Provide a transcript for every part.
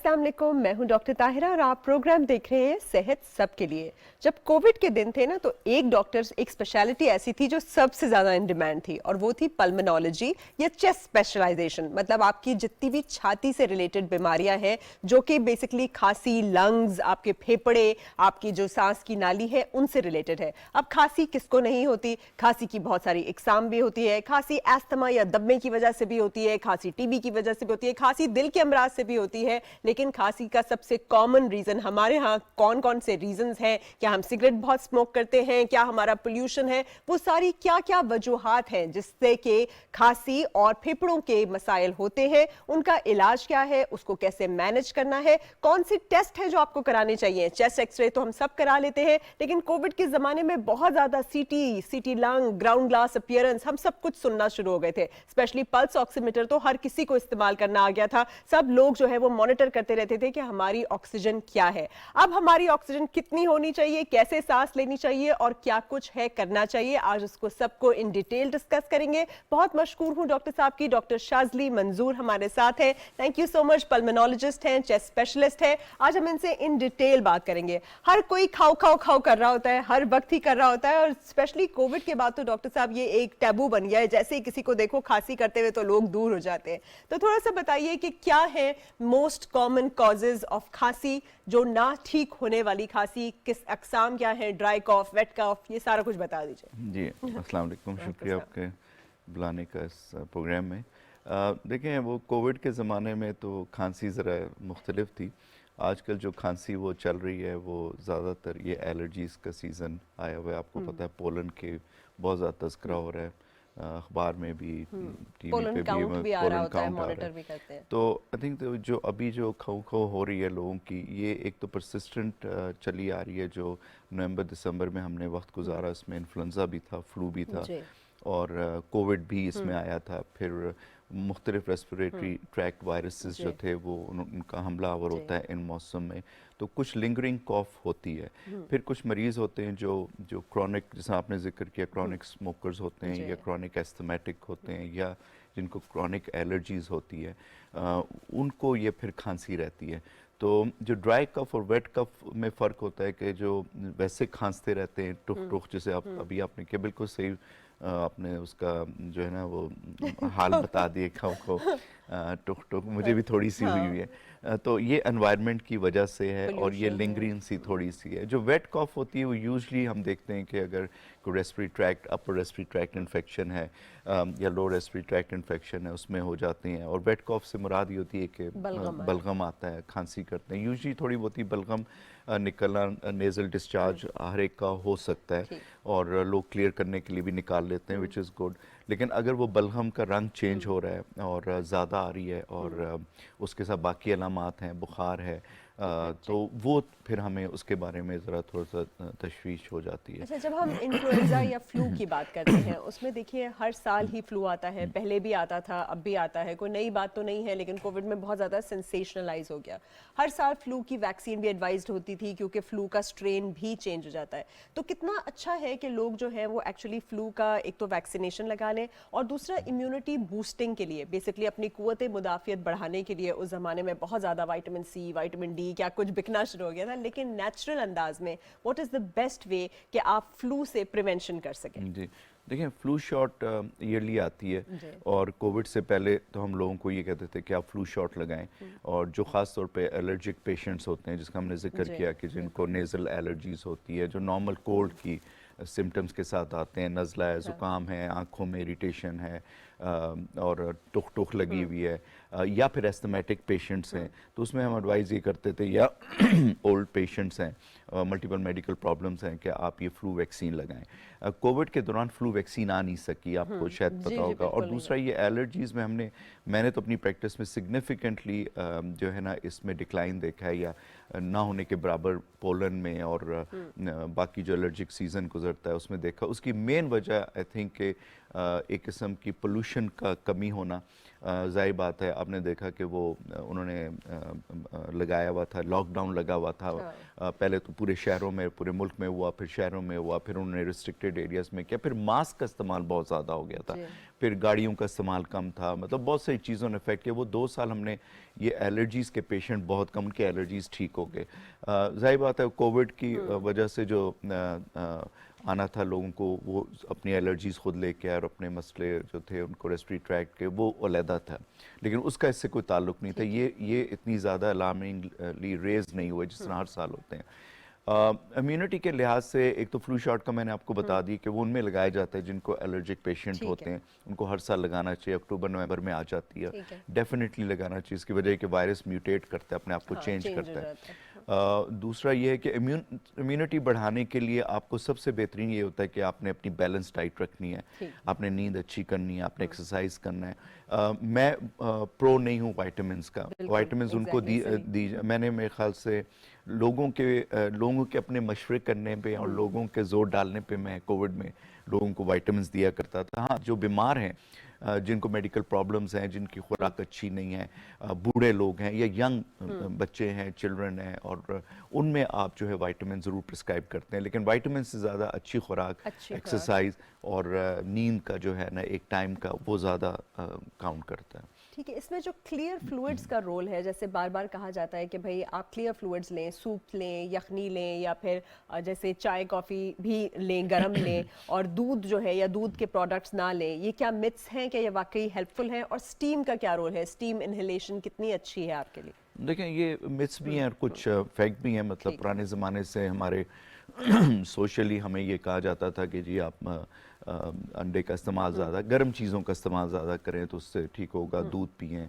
अस्सलाम वालेकुम, मैं हूं डॉक्टर ताहिरा और आप प्रोग्राम देख रहे हैं सेहत सबके लिए। जब कोविड के दिन थे ना तो एक डॉक्टर एक स्पेशलिटी ऐसी थी जो सबसे ज़्यादा इन डिमांड थी और वो थी पल्मोनोलॉजी या चेस्ट स्पेशलाइजेशन। मतलब आपकी जितनी भी छाती से रिलेटेड बीमारियां हैं जो कि बेसिकली खांसी, लंग्स, आपके फेफड़े, आपकी जो सांस की नाली है उनसे रिलेटेड है। अब खांसी किसको नहीं होती? खांसी की बहुत सारी इकसाम भी होती है। खांसी एस्थमा या दम्मे की वजह से भी होती है, खांसी टीबी की वजह से भी होती है, खांसी दिल के अमराज से भी होती है। लेकिन खांसी का सबसे कॉमन रीजन हमारे यहाँ कौन कौन से रीजंस हैं? क्या हम सिगरेट बहुत स्मोक करते हैं? क्या हमारा पोल्यूशन है? वो सारी क्या क्या वजूहात हैं जिससे कि खांसी और फेफड़ों के मसाइल होते हैं? उनका इलाज क्या है? उसको कैसे मैनेज करना है? कौन सी टेस्ट है जो आपको कराने चाहिए? चेस्ट एक्सरे तो हम सब करा लेते हैं, लेकिन कोविड के जमाने में बहुत ज्यादा सीटी लंग, ग्राउंड ग्लास अपीयरेंस, हम सब कुछ सुनना शुरू हो गए थे। स्पेशली पल्स ऑक्सीमीटर तो हर किसी को इस्तेमाल करना आ गया था। सब लोग जो है वो मॉनिटर करते रहते थे कि हमारी ऑक्सीजन क्या है। अब हमारी ऑक्सीजन कितनी होनी चाहिए, कैसे सांस लेनी चाहिए और क्या कुछ है करना चाहिए, आज उसको सबको इन डिटेल डिस्कस करेंगे। बहुत मशहूर हूं डॉक्टर साहब की, डॉक्टर शाज़ली मंजूर हमारे साथ हैं। Thank you so much. Pulmonologist हैं, चेस्ट स्पेशलिस्ट हैं। आज हम इनसे इन डिटेल बात करेंगे। हर कोई खाओ खाओ खाओ कर रहा होता है, हर वक्त ही कर रहा होता है, और स्पेशली कोविड के बाद तो डॉक्टर साहब ये एक टैबू बन गया है। जैसे ही किसी को देखो खांसी करते हुए तो लोग दूर हो जाते हैं। तो थोड़ा सा बताइए कि क्या है मोस्ट कॉमन कॉजेज ऑफ खांसी, जो ना ठीक होने वाली खांसी, किस अकसाम क्या है, ड्राई कॉफ, वेट कॉफ, ये सारा कुछ बता दीजिए। जी, अस्सलाम वालेकुम, शुक्रिया आपके बुलाने का इस प्रोग्राम में। देखें, वो कोविड के ज़माने में तो खांसी ज़रा मुख्तलिफ थी। आजकल जो खांसी वो चल रही है वो ज़्यादातर ये एलर्जीज़ का सीज़न आया हुआ है। आपको पता है पोलन के बहुत ज़्यादा तस्करा हो रहा है, अखबार में भी, टीवी पोलन पे काउंट भी आ रहा पोलन होता है, काउंट आ रहा मॉनिटर है। भी करते हैं। तो आई थिंक तो जो अभी जो खो हो रही है लोगों की, ये एक तो परसिस्टेंट चली आ रही है। जो नवंबर दिसंबर में हमने वक्त गुजारा, इसमें इन्फ्लुएंजा भी था, फ्लू भी था जी। और कोविड भी इसमें आया था। फिर मुख्तलिफ रेस्पिरेटरी ट्रैक्ट वायरसेस जो जी। थे वो उनका हमलावर जी। होता है इन मौसम में। तो कुछ लिंगरिंग कॉफ होती है। फिर कुछ मरीज़ होते हैं जो क्रॉनिक, जैसा आपने जिक्र किया, क्रॉनिक स्मोकर्स होते हैं जी। या क्रॉनिक एस्थमेटिक होते हैं या जिनको क्रॉनिक एलर्जीज़ होती है, उनको ये फिर खांसी रहती है। तो जो ड्राई कफ और वेट कफ में फ़र्क होता है कि जो वैसे खांसते रहते हैं टुक टुक, जैसे आप अभी आपने किया, बिल्कुल सही आपने उसका जो है ना वो हाल बता दिए, खाओ को टुक टुक, मुझे भी थोड़ी सी हुई हुई है। तो ये एनवायरनमेंट की वजह से है और ये पोल्यूशन है। लिंगरिंग सी थोड़ी सी है। जो वेट कॉफ होती है वो यूजली हम देखते हैं कि अगर कोई respiratory tract, upper respiratory tract infection है या लोअर रेस्पिरेटरी ट्रैक्ट इन्फेक्शन है, उसमें हो जाती हैं। और वेट कॉफ से मुराद ये होती है कि बलगम आता है, खांसी करते हैं। यूजली थोड़ी बहुत ही बलगम निकलना, नेज़ल डिस्चार्ज हर एक का हो सकता है और लोग क्लियर करने के लिए भी निकाल लेते हैं, विच इज़ गुड। लेकिन अगर वो बलगम का रंग चेंज हो रहा है और ज़्यादा आ रही है और उसके साथ बाकी अलामात हैं, बुखार है, तो वो फिर हमें उसके बारे में ज़रा थोड़ा सा तशवीश हो जाती है। अच्छा, जब हम इन्फ्लुएंजा या फ्लू की बात करते हैं, उसमें देखिए हर साल ही फ्लू आता है, पहले भी आता था, अब भी आता है, कोई नई बात तो नहीं है, लेकिन कोविड में बहुत ज़्यादा सेंसेशनलाइज हो गया। हर साल फ्लू की वैक्सीन भी एडवाइज्ड होती थी क्योंकि फ्लू का स्ट्रेन भी चेंज हो जाता है। तो कितना अच्छा है कि लोग जो है वो एक्चुअली फ्लू का एक तो वैक्सीनेशन लगा लें और दूसरा इम्यूनिटी बूस्टिंग के लिए, बेसिकली अपनी कुव्वत मुदाफ़ियत बढ़ाने के लिए। उस ज़माने में बहुत ज़्यादा विटामिन सी, विटामिन डी क्या कुछ बिकना शुरू हो गया था, लेकिन नेचुरल अंदाज में what is the best way कि आप फ्लू से प्रिवेंशन कर सकें? जी, देखिए, फ्लू शॉट ईयरली आती है और कोविड से पहले तो हम लोगों को ये कहते थे कि आप फ्लू शॉट लगाएं। और जो ख़ास तौर पे एलर्जिक पेशेंट्स होते हैं, जिसका हमने जिक्र किया कि जिनको नेज़ल एलर्जीज़ होती है, जो नॉर्मल कोल्ड की सिम्टम्स के साथ आते हैं, नज़ला है, ज़ुकाम है, आँखों में इरिटेशन है और टुक टुक लगी हुई है, या फिर एस्थमेटिक पेशेंट्स हैं, तो उसमें हम एडवाइज़ ये करते थे, या ओल्ड पेशेंट्स हैं, मल्टीपल मेडिकल प्रॉब्लम्स हैं, कि आप ये फ्लू वैक्सीन लगाएं। कोविड के दौरान फ्लू वैक्सीन आ नहीं सकी, आपको शायद पता होगा। और दूसरा ये एलर्जीज़ में मैंने तो अपनी प्रैक्टिस में सिग्निफिकेंटली जो है ना इसमें डिक्लाइन देखा है, या ना होने के बराबर पोलन में और बाकी जो एलर्जिक सीज़न गुजरता है उसमें देखा। उसकी मेन वजह आई थिंक एक किस्म की पोल्यूशन का कमी होना, जाहिर बात है आपने देखा कि वो उन्होंने लगाया हुआ था, लॉकडाउन लगा हुआ था। पहले तो पूरे शहरों में, पूरे मुल्क में हुआ, फिर शहरों में हुआ, फिर उन्होंने रिस्ट्रिक्टेड एरियाज में किया, फिर मास्क का इस्तेमाल बहुत ज़्यादा हो गया था, फिर गाड़ियों का इस्तेमाल कम था, मतलब बहुत सारी चीज़ों ने इफेक्ट किया। वो 2 साल हमने ये एलर्जीज़ के पेशेंट बहुत कम, उनके एलर्जीज़ ठीक हो गए। जाहिर बात है कोविड की वजह से जो आना था लोगों को, वो अपनी एलर्जीज़ खुद लेके आए और अपने मसले जो थे उनको रेस्पिरेटरी ट्रैक्ट के, वो अलहदा था, लेकिन उसका इससे कोई ताल्लुक नहीं था। ये इतनी ज़्यादा अलार्मिंगली रेज नहीं हुए जिस तरह हर साल होते हैं। इम्यूनिटी के लिहाज से एक तो फ्लू शॉट का मैंने आपको बता दी कि वो उनमें लगाया जाता है जिनको एलर्जिक पेशेंट होते हैं, उनको हर साल लगाना चाहिए, अक्टूबर नवंबर में आ जाती है, डेफिनेटली लगाना चाहिए। इसकी वजह है कि वायरस म्यूटेट करता है, अपने आप को चेंज करता है। दूसरा ये है कि इम्यूनिटी बढ़ाने के लिए आपको सबसे बेहतरीन ये होता है कि आपने अपनी बैलेंस डाइट रखनी है, आपने नींद अच्छी करनी है, आपने एक्सरसाइज करना है। मैं प्रो नहीं हूँ वाइटामिन का, वाइटामिन उनको दी मैंने मेरे ख्याल से लोगों के अपने मशवरे करने पे और लोगों के जोर डालने पे मैं कोविड में लोगों को विटामिन्स दिया करता था। हाँ, जो बीमार हैं, जिनको मेडिकल प्रॉब्लम्स हैं, जिनकी खुराक अच्छी नहीं है, बूढ़े लोग हैं या यंग बच्चे हैं, चिल्ड्रन हैं, और उनमें आप जो है विटामिन ज़रूर प्रिस्क्राइब करते हैं, लेकिन विटामिन से ज़्यादा अच्छी खुराक, एक्सरसाइज और नींद का जो है ना एक टाइम का, वो ज़्यादा काउंट करता है। ठीक है, इसमें जो क्लियर फ्लूइड्स का रोल है, जैसे बार बार कहा जाता है कि भाई आप क्लियर फ्लूइड्स लें, सूप लें, यखनी लें, या फिर जैसे चाय कॉफ़ी भी लें, गरम लें, और दूध जो है या दूध के प्रोडक्ट्स ना लें, ये क्या मिथ्स हैं, क्या ये वाकई हेल्पफुल हैं? और स्टीम का क्या रोल है, स्टीम इनहेलेशन कितनी अच्छी है आपके लिए? देखें, ये मिथ्स भी हैं और कुछ फैक्ट भी हैं। मतलब पुराने ज़माने से हमारे सोशली हमें ये कहा जाता था कि जी आप अंडे का इस्तेमाल ज़्यादा, गर्म चीज़ों का इस्तेमाल ज़्यादा करें तो उससे ठीक होगा, दूध पिएं,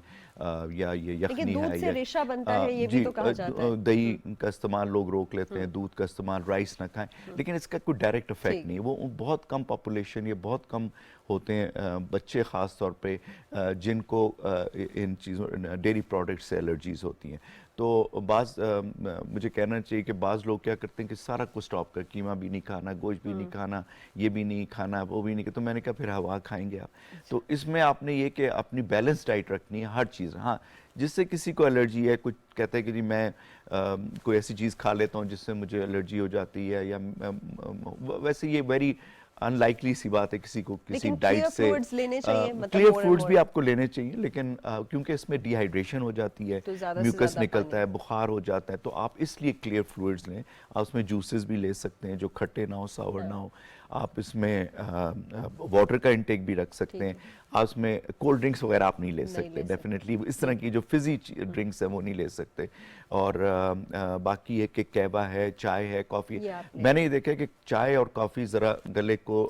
या ये यखनी है, से रेशा बनता है, ये भी तो कहा जाता है। दही का इस्तेमाल लोग रोक लेते हैं, दूध का इस्तेमाल, राइस ना खाएं, लेकिन इसका कोई डायरेक्ट इफेक्ट नहीं है। वो बहुत कम पॉपुलेशन, ये बहुत कम होते हैं बच्चे ख़ास तौर पे जिनको इन चीज़ों, डेयरी प्रोडक्ट्स से एलर्जीज़ होती हैं। तो मुझे कहना चाहिए कि बाज़ लोग क्या करते हैं कि सारा कुछ स्टॉप कर, कीमा भी नहीं खाना, गोश्त भी नहीं खाना, ये भी नहीं खाना, वो भी नहीं। तो मैंने कहा फिर हवा खाएंगे आप? तो इसमें आपने ये कि अपनी बैलेंस डाइट रखनी है हर चीज़। हाँ, जिससे किसी को एलर्जी है, कुछ कहते हैं कि जी मैं कोई ऐसी चीज़ खा लेता हूँ जिससे मुझे एलर्जी हो जाती है, या वैसे ये वेरी अनलाइकली सी बात है किसी को किसी डाइट से। क्लियर फूड्स भी आपको लेने चाहिए, लेकिन क्योंकि इसमें डिहाइड्रेशन हो जाती है, म्यूकस निकलता है, बुखार हो जाता है, तो आप इसलिए क्लियर फ्लूइड्स लें। आप उसमें जूसेस भी ले सकते हैं जो खट्टे ना हो, सावर ना हो। आप इसमें वाटर का इंटेक भी रख सकते हैं। आप इसमें कोल्ड ड्रिंक्स वगैरह आप नहीं ले सकते, डेफिनेटली इस तरह की जो फिजी ड्रिंक्स है वो नहीं ले सकते। और बाकी है कि कहवा है, चाय है, कॉफ़ी। मैंने ये देखा कि चाय और कॉफ़ी ज़रा गले को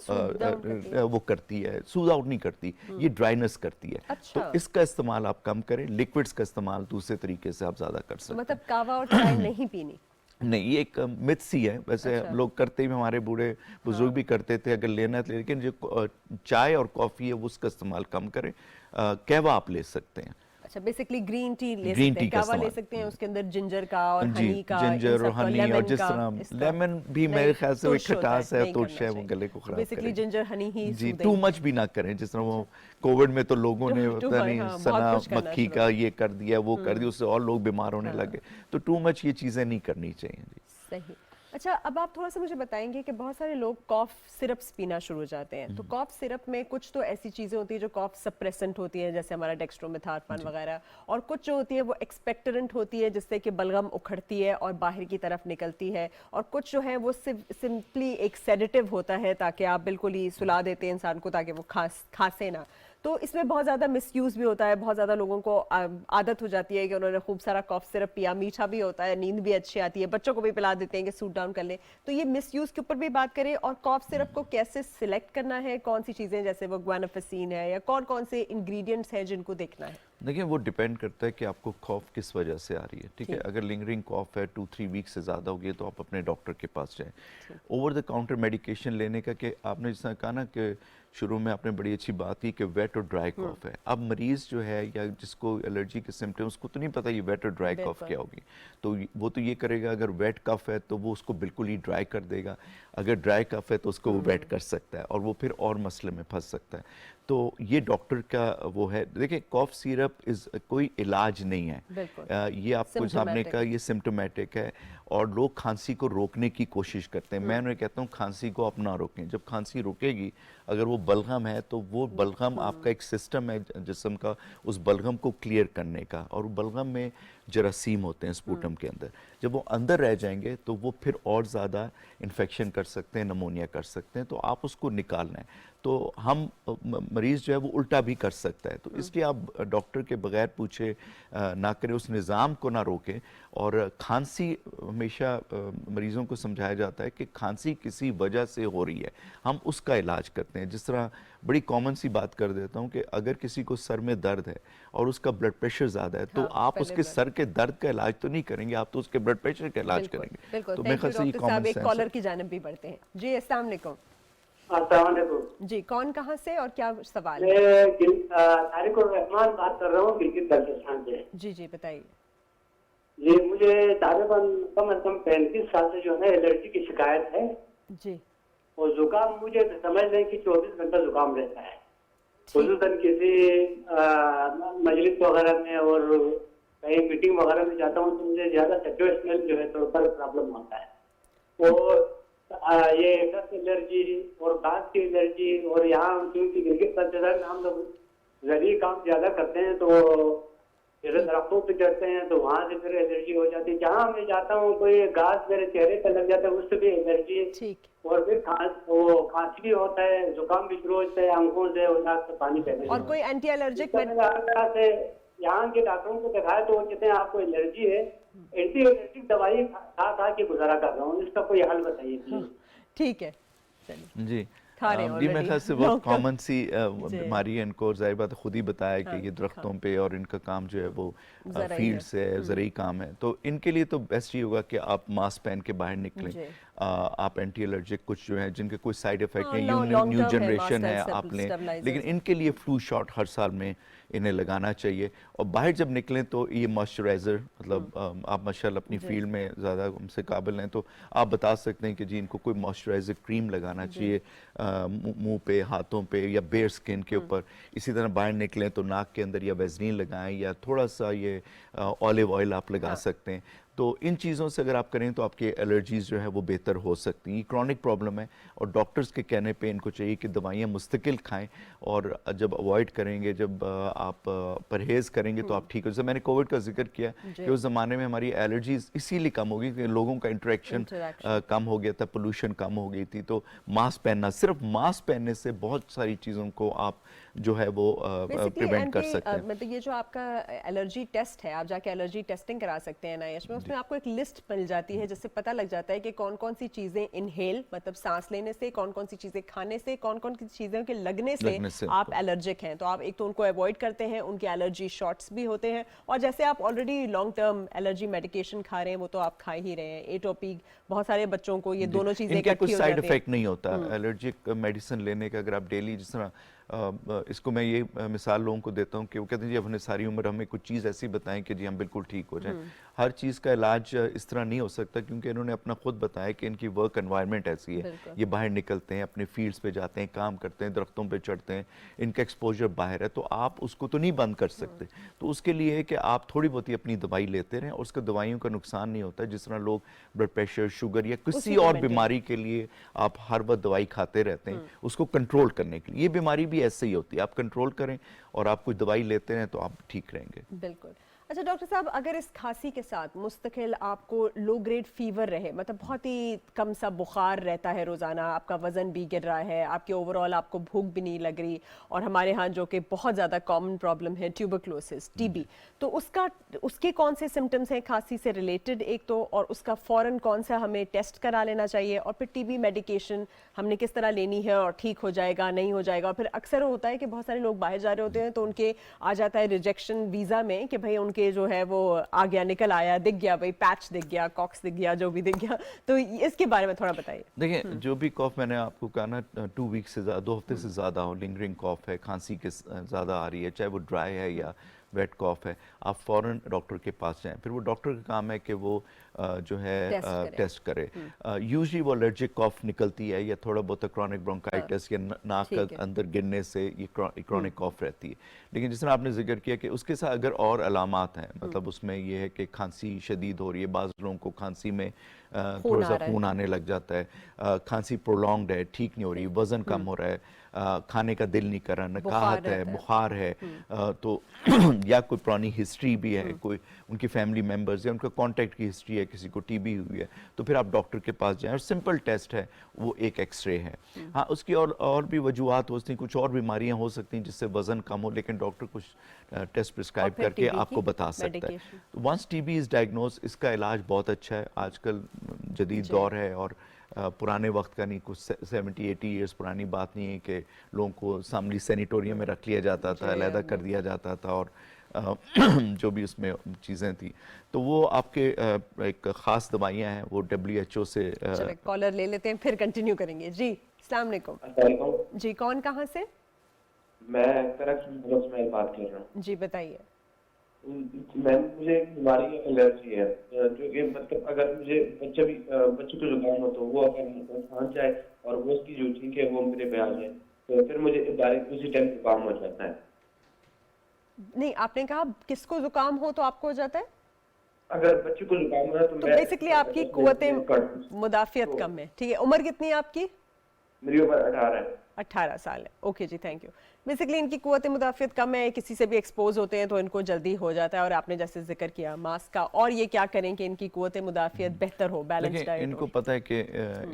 वो करती है, सूद आउट नहीं करती, ये ड्राइनेस करती है। अच्छा। तो इसका इस्तेमाल आप कम करें, लिक्विड्स का इस्तेमाल दूसरे तरीके से आप ज़्यादा कर सकते हैं। मतलब कहवा और चाय नहीं पीनी? नहीं, ये एक मिथ्स ही है वैसे। अच्छा। लोग करते भी, हमारे बूढ़े बुजुर्ग भी करते थे अगर लेना है, लेकिन जो चाय और कॉफ़ी है वो उसका इस्तेमाल कम करें। कहवा आप ले सकते हैं। अच्छा, बेसिकली ग्रीन टी ले सकते हैं, कहवा ले सकते हैं, उसके अंदर जिंजर का और हनी का, जिंजर और हनी, और जिस तरह लेमन भी मेरे ख्याल से एक खटास है, तुर्श है, वो गले को खराब करेगा। बेसिकली जिंजर हनी ही जी, टू मच भी ना करें। जिस तरह वो कोविड में तो लोगों ने पता नहीं सना मक्खी का ये कर दिया, वो कर दिया, उससे और लोग बीमार होने लगे। तो टू मच ये चीज़ें नहीं करनी चाहिए। जी सही। अच्छा, अब आप थोड़ा सा मुझे बताएंगे कि बहुत सारे लोग कॉफ सिरप्स पीना शुरू हो जाते हैं, तो कॉफ सिरप में कुछ तो ऐसी चीज़ें होती है जो कॉफ सप्रेसेंट होती है, जैसे हमारा डेक्स्ट्रोमेथार्फन वगैरह, और कुछ जो होती है वो एक्सपेक्टरेंट होती है, जिससे कि बलगम उखड़ती है और बाहर की तरफ निकलती है, और कुछ जो है वो सिंपली एक सेडेटिव होता है ताकि आप बिल्कुल ही सुला देते हैं इंसान को ताकि वो खांसे ना। तो इसमें बहुत ज़्यादा मिसयूज़ भी होता है, बहुत ज़्यादा लोगों को आदत हो जाती है कि उन्होंने खूब सारा कॉफ सिरप पिया, मीठा भी होता है, नींद भी अच्छी आती है, बच्चों को भी पिला देते हैं कि सूट डाउन कर लें। तो ये मिसयूज़ के ऊपर भी बात करें, और कॉफ सिरप को कैसे सिलेक्ट करना है, कौन सी चीज़ें जैसे वो ग्वानाफिसिन है या कौन कौन से इंग्रेडिएंट्स हैं जिनको देखना है? देखिए, वो डिपेंड करता है कि आपको कॉफ किस वजह से आ रही है। ठीक है, अगर लिंगरिंग कॉफ है 2-3 वीक से ज़्यादा हो गई तो आप अपने डॉक्टर के पास जाएं। ओवर द काउंटर मेडिकेशन लेने का, कि आपने जिस कहा ना कि शुरू में आपने बड़ी अच्छी बात की कि वेट और ड्राई कॉफ है। अब मरीज जो है या जिसको एलर्जी के सिम्टम्स, उसको तो नहीं पता ये वेट और ड्राई कॉफ क्या होगी, तो वो तो ये करेगा अगर वेट कफ है तो वो उसको बिल्कुल ही ड्राई कर देगा, अगर ड्राई कफ है तो उसको वो वेट कर सकता है और वो फिर और मसले में फंस सकता है। तो ये डॉक्टर का वो है। देखिए कॉफ सिरप कोई इलाज नहीं है, ये आपको सामने का ये सिम्टोमेटिक है और लोग खांसी को रोकने की कोशिश करते हैं। मैं उन्हें कहता हूँ खांसी को आप ना रोकें, जब खांसी रुकेगी अगर वो बलगम है तो वो बलगम आपका एक सिस्टम है जिस्म का उस बलगम को क्लियर करने का, और बलगम में जरासीम होते हैं स्पूटम के अंदर, जब वो अंदर रह जाएंगे तो वो फिर और ज़्यादा इन्फेक्शन कर सकते हैं, नमोनिया कर सकते हैं, तो आप उसको निकालना है। तो हम मरीज़ जो है वो उल्टा भी कर सकता है, तो इसलिए आप डॉक्टर के बगैर पूछे ना करें, उस निज़ाम को ना रोकें। और खांसी हमेशा मरीज़ों को समझाया जाता है कि खांसी किसी वजह से हो रही है, हम उसका इलाज करते हैं। जिस तरह बड़ी कॉमन सी बात कर देता हूँ कि अगर किसी को सर में दर्द है और उसका ब्लड प्रेशर ज़्यादा है, तो आप उसके सर के दर्द का इलाज तो नहीं करेंगे, आप तो उसके ब्लड प्रेशर का इलाज करेंगे। तो मेरे ख्याल से ये कॉमन सेंस है। कॉलर की जानिब भी बढ़ते हैं। जी अस्सलाम वालेकुम। जी कौन कहाँ से और क्या सवाल है? मैं तारिकुर रहमान बात कर रहा हूँ गिलगित बल्तिस्तान से। जी बताइए। जी मुझे तकरीबन कम से कम 35 साल से जो है एलर्जी की शिकायत है जी, और जुकाम मुझे समझ लें कि 24 घंटा जुकाम रहता है, खुसूसन किसी मजलिस वगैरह में और कहीं मीटिंग वगैरह में जाता हूँ तो मुझे ज्यादा सिचुएशनल जो है थोड़ा सा प्रॉब्लम होता है। और ये डस्ट एलर्जी और कांच की एलर्जी, और यहाँ क्योंकि गिलगित बल्तिस्तान में हम लोग जरिए काम ज्यादा करते हैं तो जैसे दरख्तों पे चढ़ते हैं तो वहाँ से फिर एलर्जी हो जाती है। जहाँ मैं जाता हूँ कोई घास मेरे चेहरे पे लग जाता है उससे भी एलर्जी, और फिर खांसी भी होता है, जुकाम भी शुरू होता है, आंखों से और नाक से पानी बहने। और कोई एंटी एलर्जिक से यहाँ के डॉक्टरों को दिखाया तो वो कहते हैं आपको एलर्जी है, एंटी एलर्जिक दवाई खा के गुजारा कर रहा हूँ, इसका कोई हल बताइए। ठीक है जी जी, मेरे ख्याल से बहुत कॉमन सी बीमारी है, इनको जाहिर बात खुद ही बताया कि ये दरख्तों पे और इनका काम जो है वो फील्ड से है, ज़रूरी काम है, तो इनके लिए तो बेस्ट ये होगा कि आप मास्क पहन के बाहर निकलें। आप एंटी एलर्जिक कुछ जो है जिनके कोई साइड इफेक्ट नहीं, न्यू जनरेशन है आप लें, लेकिन इनके लिए फ्लू शॉट हर साल में इन्हें लगाना चाहिए। और बाहर जब निकलें तो ये मॉइस्चराइज़र, मतलब आप माशाल्लाह अपनी फील्ड में ज़्यादा हमसे काबिल हैं, तो आप बता सकते हैं कि जी इनको कोई मॉइस्चराइज़र क्रीम लगाना चाहिए मुंह पे, हाथों पे या बेयर स्किन के ऊपर। इसी तरह बाहर निकलें तो नाक के अंदर या वेज़लीन लगाएं या थोड़ा सा ये ऑलिव ऑयल आप लगा सकते हैं। तो इन चीज़ों से अगर आप करें तो आपकी एलर्जीज़ जो है वो बेहतर हो सकती हैं। ये क्रॉनिक प्रॉब्लम है और डॉक्टर्स के कहने पे इनको चाहिए कि दवाइयाँ मुस्तकिल खाएं, और जब अवॉइड करेंगे, जब आप परहेज़ करेंगे तो आप ठीक हो। जैसे मैंने कोविड का जिक्र किया कि उस ज़माने में हमारी एलर्जीज़ इसीलिए कम हो गई कि लोगों का इंटरेक्शन कम हो गया था, पोल्यूशन कम हो गई थी, तो मास्क पहनना, सिर्फ मास्क पहनने से बहुत सारी चीज़ों को आप जो है वो प्रिवेंट कर सकते हैं। मतलब ये जो आपका एलर्जी टेस्ट है, आप जाके एलर्जी टेस्टिंग करा सकते हैं ना, उसमें आपको एक लिस्ट मिल जाती है जिससे पता लग जाता है कि कौन कौन सी चीजें इनहेल मतलब सांस लेने से, कौन कौन सी चीजें खाने से, कौन कौन सी चीजों के लगने से आप एलर्जिक हैं, तो आप एक तो उनको अवॉइड करते हैं, उनके एलर्जी शॉट्स भी होते हैं, और जैसे आप already long term allergy medication खा रहे हैं वो तो आप खा ही रहे हैं, एटोपिक बहुत सारे बच्चों को ये दोनों चीजें इनके कुछ साइड इफेक्ट नहीं होता एलर्जिक मेडिसिन लेने का। अगर आप डेली, जिस तरह इसको मैं ये मिसाल लोगों को देता हूँ कि वो कहते हैं जी अपने सारी उम्र हमें कुछ चीज़ ऐसी बताएं कि जी हम बिल्कुल ठीक हो जाएं। हर चीज़ का इलाज इस तरह नहीं हो सकता, क्योंकि इन्होंने अपना खुद बताया कि इनकी वर्क एनवायरनमेंट ऐसी है, ये बाहर निकलते हैं, अपने फील्ड्स पे जाते हैं, काम करते हैं, दरख्तों पे चढ़ते हैं, इनका एक्सपोजर बाहर है, तो आप उसको तो नहीं बंद कर सकते। तो उसके लिए है कि आप थोड़ी बहुत ही अपनी दवाई लेते रहें, और उसका दवाइयों का नुकसान नहीं होता। जिस तरह लोग ब्लड प्रेशर, शुगर या किसी और बीमारी के लिए आप हर वक्त दवाई खाते रहते हैं उसको कंट्रोल करने के लिए, ये बीमारी भी ऐसे ही होती है। आप कंट्रोल करें और आप कोई दवाई लेते हैं तो आप ठीक रहेंगे। बिल्कुल। अच्छा डॉक्टर साहब, अगर इस खांसी के साथ मुस्तकिल आपको लो ग्रेड फीवर रहे, मतलब बहुत ही कम सा बुखार रहता है रोज़ाना, आपका वज़न भी गिर रहा है, आपके ओवरऑल आपको भूख भी नहीं लग रही, और हमारे यहाँ जो कि बहुत ज़्यादा कॉमन प्रॉब्लम है ट्यूबरक्लोसिस, टीबी, तो उसके कौन से सिम्टम्स हैं खांसी से रिलेटेड एक तो, और उसका फ़ौरन कौन सा हमें टेस्ट करा लेना चाहिए, और फिर टीबी मेडिकेशन हमने किस तरह लेनी है और ठीक हो जाएगा नहीं हो जाएगा। और फिर अक्सर होता है कि बहुत सारे लोग बाहर जा रहे होते हैं तो उनके आ जाता है रिजेक्शन वीज़ा में कि भाई उनके जो है वो आ गया, निकल आया, दिख गया, भाई पैच दिख गया, कॉक्स दिख गया, जो भी दिख गया, तो इसके बारे में थोड़ा बताइए। देखिए जो भी कॉफ मैंने आपको कहा ना 2 वीक से ज़्यादा, 2 हफ्ते से ज़्यादा हो, लिंगरिंग कॉफ है, खांसी के ज़्यादा आ रही है, चाहे वो ड्राई है या वेट कॉफ है, आप फ़ौरन डॉक्टर के पास जाएं। फिर वो डॉक्टर का काम है कि वो जो है टेस्ट करे। यूजली वो एलर्जिक कॉफ निकलती है या थोड़ा बहुत क्रॉनिक ब्रोंकाइटिस या नाक के अंदर गिरने से ये क्रॉनिक कॉफ रहती है। लेकिन जिस तरह आपने जिक्र किया कि उसके साथ अगर और अलामात हैं, मतलब उसमें ये है कि खांसी शदीद हो रही है, बाज़ लोगों को खांसी में थोड़ा सा खून आने लग जाता है, खांसी प्रोलॉन्ग्ड है, ठीक नहीं हो रही, वज़न कम हो रहा है, खाने का दिल नहीं कर रहा, नकाहत है, बुखार है, तो या कोई पुरानी हिस्ट्री भी है, कोई उनकी फैमिली मेंबर्स है, उनका कांटेक्ट की हिस्ट्री है, किसी को टीबी हुई है, तो फिर आप डॉक्टर के पास जाएं। और सिंपल टेस्ट है, वो एक एक्सरे है। हाँ, उसकी और भी वजूहत हो सकती हैं, कुछ और बीमारियां हो सकती हैं जिससे वजन कम हो, लेकिन डॉक्टर कुछ टेस्ट प्रिस्क्राइब करके आपको बता सकता है। वंस टीबी इज डायग्नोज, इसका इलाज बहुत अच्छा है, आजकल जदीद दौर है और पुराने वक्त का नहीं, कुछ 70-80 ईयर्स पुरानी बात नहीं है कि लोगों को सामने सैनिटोरियम में रख लिया जाता था, अलहदा कर दिया जाता था और जो भी उसमें चीज़ें थी, तो वो आपके एक ख़ास दवाइयाँ हैं, वो WHO से। कॉलर ले लेते हैं, फिर कंटिन्यू करेंगे। जी अस्सलाम वालेकुम। जी कौन, कहाँ से? मैं बात कर रहा हूँ। जी बताइए। मुझे एक बीमारी की एलर्जी है, जो कि मतलब अगर मुझे बच्चे को जुकाम हो तो वो अगर खांस जाए और वो उसकी जो छींक है वो मेरे पे आ जाए, तो फिर मुझे डायरेक्ट उसी टाइम जुकाम हो जाता है। नहीं, आपने कहा किसको जुकाम हो तो आपको हो जाता है? अगर बच्चे को जुकाम हो तो बेसिकली आपकी कुव्वते मुदाफियत कम है। ठीक है, उम्र कितनी है आपकी? मेरी उम्र 18 है। 18 साल है। ओके जी, थैंक यू। बेसिकली इनकी कुव्वत मुदाफियत कम है, किसी से भी एक्सपोज होते हैं तो इनको जल्दी हो जाता है, और आपने जैसे जिक्र किया मास्क का, और ये क्या करें कि इनकी कुव्वत मुदाफियत बेहतर हो, बैलेंस डाइट हो। इनको पता है कि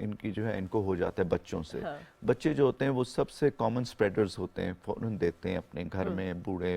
इनकी जो है इनको हो जाता है बच्चों से। बच्चे जो होते हैं वो सबसे कॉमन स्प्रेडर्स होते हैं, फौरन देते हैं अपने घर में बूढ़े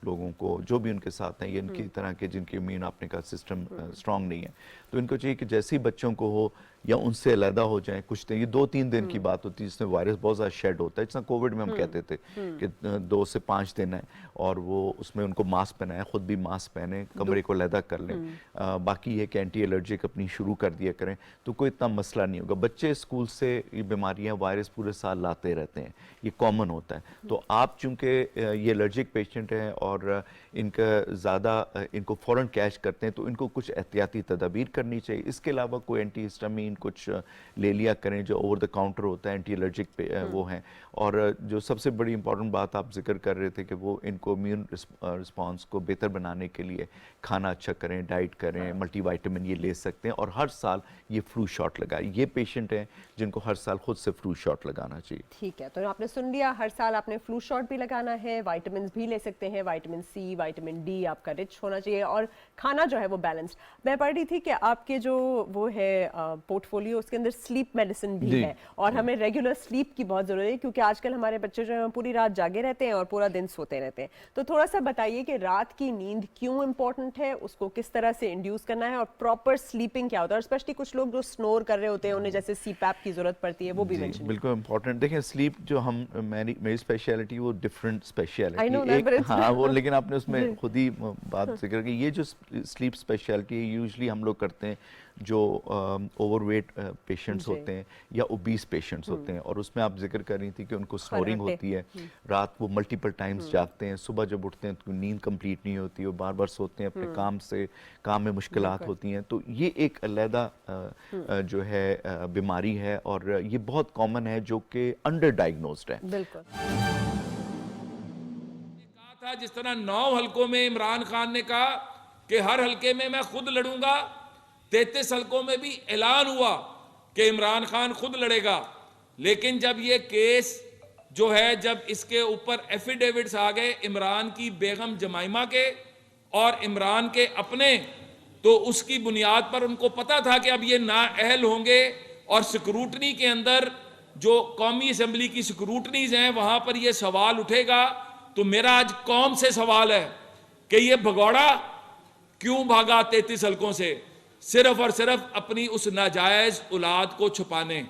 लोगों को, जो भी उनके साथ हैं, ये इनकी तरह के जिनकी इम्यून आपने का सिस्टम स्ट्रांग नहीं है, तो इनको चाहिए कि जैसे ही बच्चों को हो या उनसे अलहदा हो जाए कुछ दिन, ये 2-3 दिन की बात होती है जिसमें वायरस बहुत ज़्यादा शेड होता है, जिसमें कोविड में हम कहते थे कि 2 से 5 दिन है, और वो उसमें उनको मास्क पहनाए, खुद भी मास्क पहने, कमरे को अलहदा कर लें, बाकी ये कि एंटी एलर्जिक अपनी शुरू कर दिया करें, तो कोई इतना मसला नहीं होगा। बच्चे स्कूल से ये बीमारियाँ वायरस पूरे साल लाते रहते हैं, ये कॉमन होता है, तो आप चूँकि ये एलर्जिक पेशेंट हैं और इनका ज़्यादा इनको फ़ौरन कैच करते हैं, तो इनको कुछ एहतियाती तदाबीर करनी चाहिए। इसके अलावा कोई एंटी हिस्टामीन कुछ ले लिया करें, जो ओवर द काउंटर होता है, एंटी एलर्जिक वो हैं। और जो सबसे बड़ी इंपॉर्टेंट बात आप जिक्र कर रहे थे कि वो इनको इम्यून रिस्पॉन्स को बेहतर बनाने के लिए खाना अच्छा करें, डाइट करें, मल्टीविटामिन ये ले सकते हैं, और हर साल ये फ्लू शॉट लगाए। ये पेशेंट हैं जिनको हर साल खुद से फ्लू शॉट लगाना चाहिए। ठीक है, तो आपने सुन लिया, हर साल आपने फ्लू शॉट भी लगाना है, विटामिन भी ले सकते हैं, विटामिन सी, विटामिन डी आपका रिच होना चाहिए, और खाना जो है वो बैलेंस्ड। मैं पढ़ रही थी कि आपके जो वो है पोर्टफोलियो, उसके अंदर स्लीप मेडिसिन भी है, और हमें रेगुलर स्लीप की बहुत ज़रूरत है, क्योंकि आजकल हमारे बच्चे जो हैं पूरी रात जागे रहते हैं और पूरा दिन सोते रहते हैं। तो थोड़ा सा बताइए कि रात की नींद क्यों इंपॉर्टेंट है, उसको किस तरह से इंड्यूस करना है, और प्रॉपर स्लीपिंग क्या होता है, और स्पेशली कुछ लोग जो स्नोर कर रहे होते हैं, उन्हें जैसे सीपैप की जरूरत पड़ती है, वो भी मेंशन। बिल्कुल इंपॉर्टेंट। देखिए स्लीप जो मेरी स्पेशलिटी वो डिफरेंट स्पेशलिटी एक, हाँ वो, लेकिन आपने उसमें खुद ही बात जिक्र की, ये जो स्लीप स्पेशलिटी यूजुअली हम लोग करते हैं जो ओवरवेट पेशेंट्स होते हैं या ओबीस पेशेंट्स होते हैं, और उसमें आप जिक्र कर रही थी कि उनको स्नोरिंग होती है, रात वो मल्टीपल टाइम्स जागते हैं, सुबह जब उठते हैं तो नींद कंप्लीट नहीं होती, वो बार बार सोते हैं, अपने काम में मुश्किलात होती हैं, तो ये एक अलहदा जो है बीमारी है, और ये बहुत कॉमन है जो कि अंडर डायग्नोस्ड है। बिल्कुल। था जिस तरह 9 हलकों में इमरान खान ने कहा कि हर हलके में मैं खुद लड़ूंगा, 33 हलकों में भी ऐलान हुआ कि इमरान खान खुद लड़ेगा, लेकिन जब ये केस जो है, जब इसके ऊपर एफिडेविट्स आ गए इमरान की बेगम जमाइमा के और इमरान के अपने, तो उसकी बुनियाद पर उनको पता था कि अब ये नाअहल होंगे, और स्क्रूटनी के अंदर जो कौमी असेंबली की स्क्रूटनीज हैं वहां पर ये सवाल उठेगा। तो मेरा आज कौम से सवाल है कि ये भगौड़ा क्यों भागा 33 हलकों से, सिर्फ और सिर्फ अपनी उस नाजायज औलाद को छुपाने,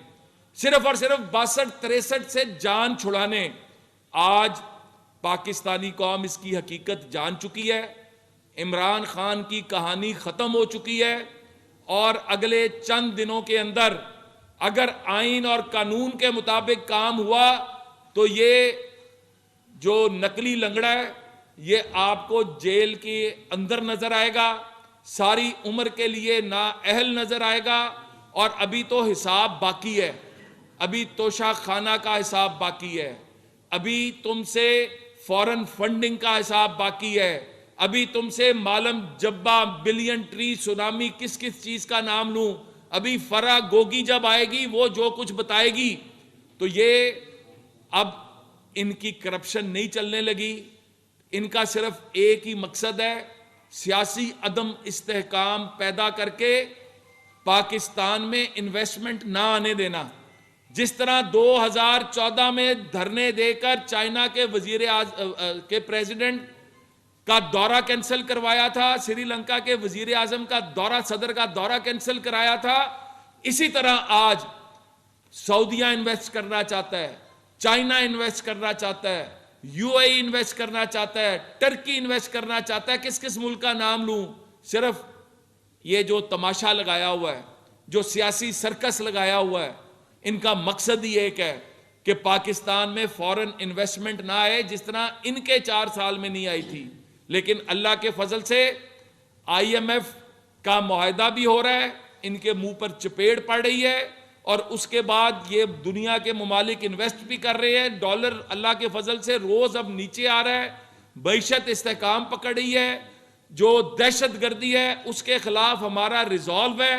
सिर्फ और सिर्फ 62-63 से जान छुड़ाने। आज पाकिस्तानी कौम इसकी हकीकत जान चुकी है। इमरान खान की कहानी खत्म हो चुकी है और अगले चंद दिनों के अंदर अगर आइन और कानून के मुताबिक काम हुआ तो ये जो नकली लंगड़ा है ये आपको जेल के अंदर नजर आएगा, सारी उम्र के लिए नाअहल नजर आएगा। और अभी तो हिसाब बाकी है, अभी तोशा खाना का हिसाब बाकी है, अभी तुमसे फॉरेन फंडिंग का हिसाब बाकी है, अभी तुमसे मालम जब्बा, बिलियन ट्री, सुनामी, किस किस चीज का नाम लूं, अभी फरा गोगी जब आएगी वो जो कुछ बताएगी। तो ये अब इनकी करप्शन नहीं चलने लगी, इनका सिर्फ एक ही मकसद है, सियासी अदम इस्तेहकाम पैदा करके पाकिस्तान में इन्वेस्टमेंट ना आने देना। जिस तरह 2014 में धरने देकर चाइना के के प्रेसिडेंट का दौरा कैंसिल करवाया था, श्रीलंका के वजीर आजम का दौरा, सदर का दौरा कैंसिल कराया था, इसी तरह आज सऊदिया इन्वेस्ट करना चाहता है, चाइना इन्वेस्ट करना चाहता है, यूएई इन्वेस्ट करना चाहता है, टर्की इन्वेस्ट करना चाहता है। किस किस मुल्क का नाम लूं? सिर्फ ये जो तमाशा लगाया हुआ है, जो सियासी सर्कस लगाया हुआ है, इनका मकसद ही एक है कि पाकिस्तान में फॉरेन इन्वेस्टमेंट ना आए, जिस तरह इनके 4 साल में नहीं आई थी। लेकिन अल्लाह के फजल से आईएमएफ का मुआहदा भी हो रहा है, इनके मुंह पर चपेट पड़ रही है और उसके बाद ये दुनिया के ममालिक इन्वेस्ट भी कर रहे हैं। डॉलर अल्लाह के फजल से रोज अब नीचे आ रहा है, मईशत इस्तेहकाम पकड़ रही है, जो दहशतगर्दी है उसके खिलाफ हमारा रिजॉल्व है।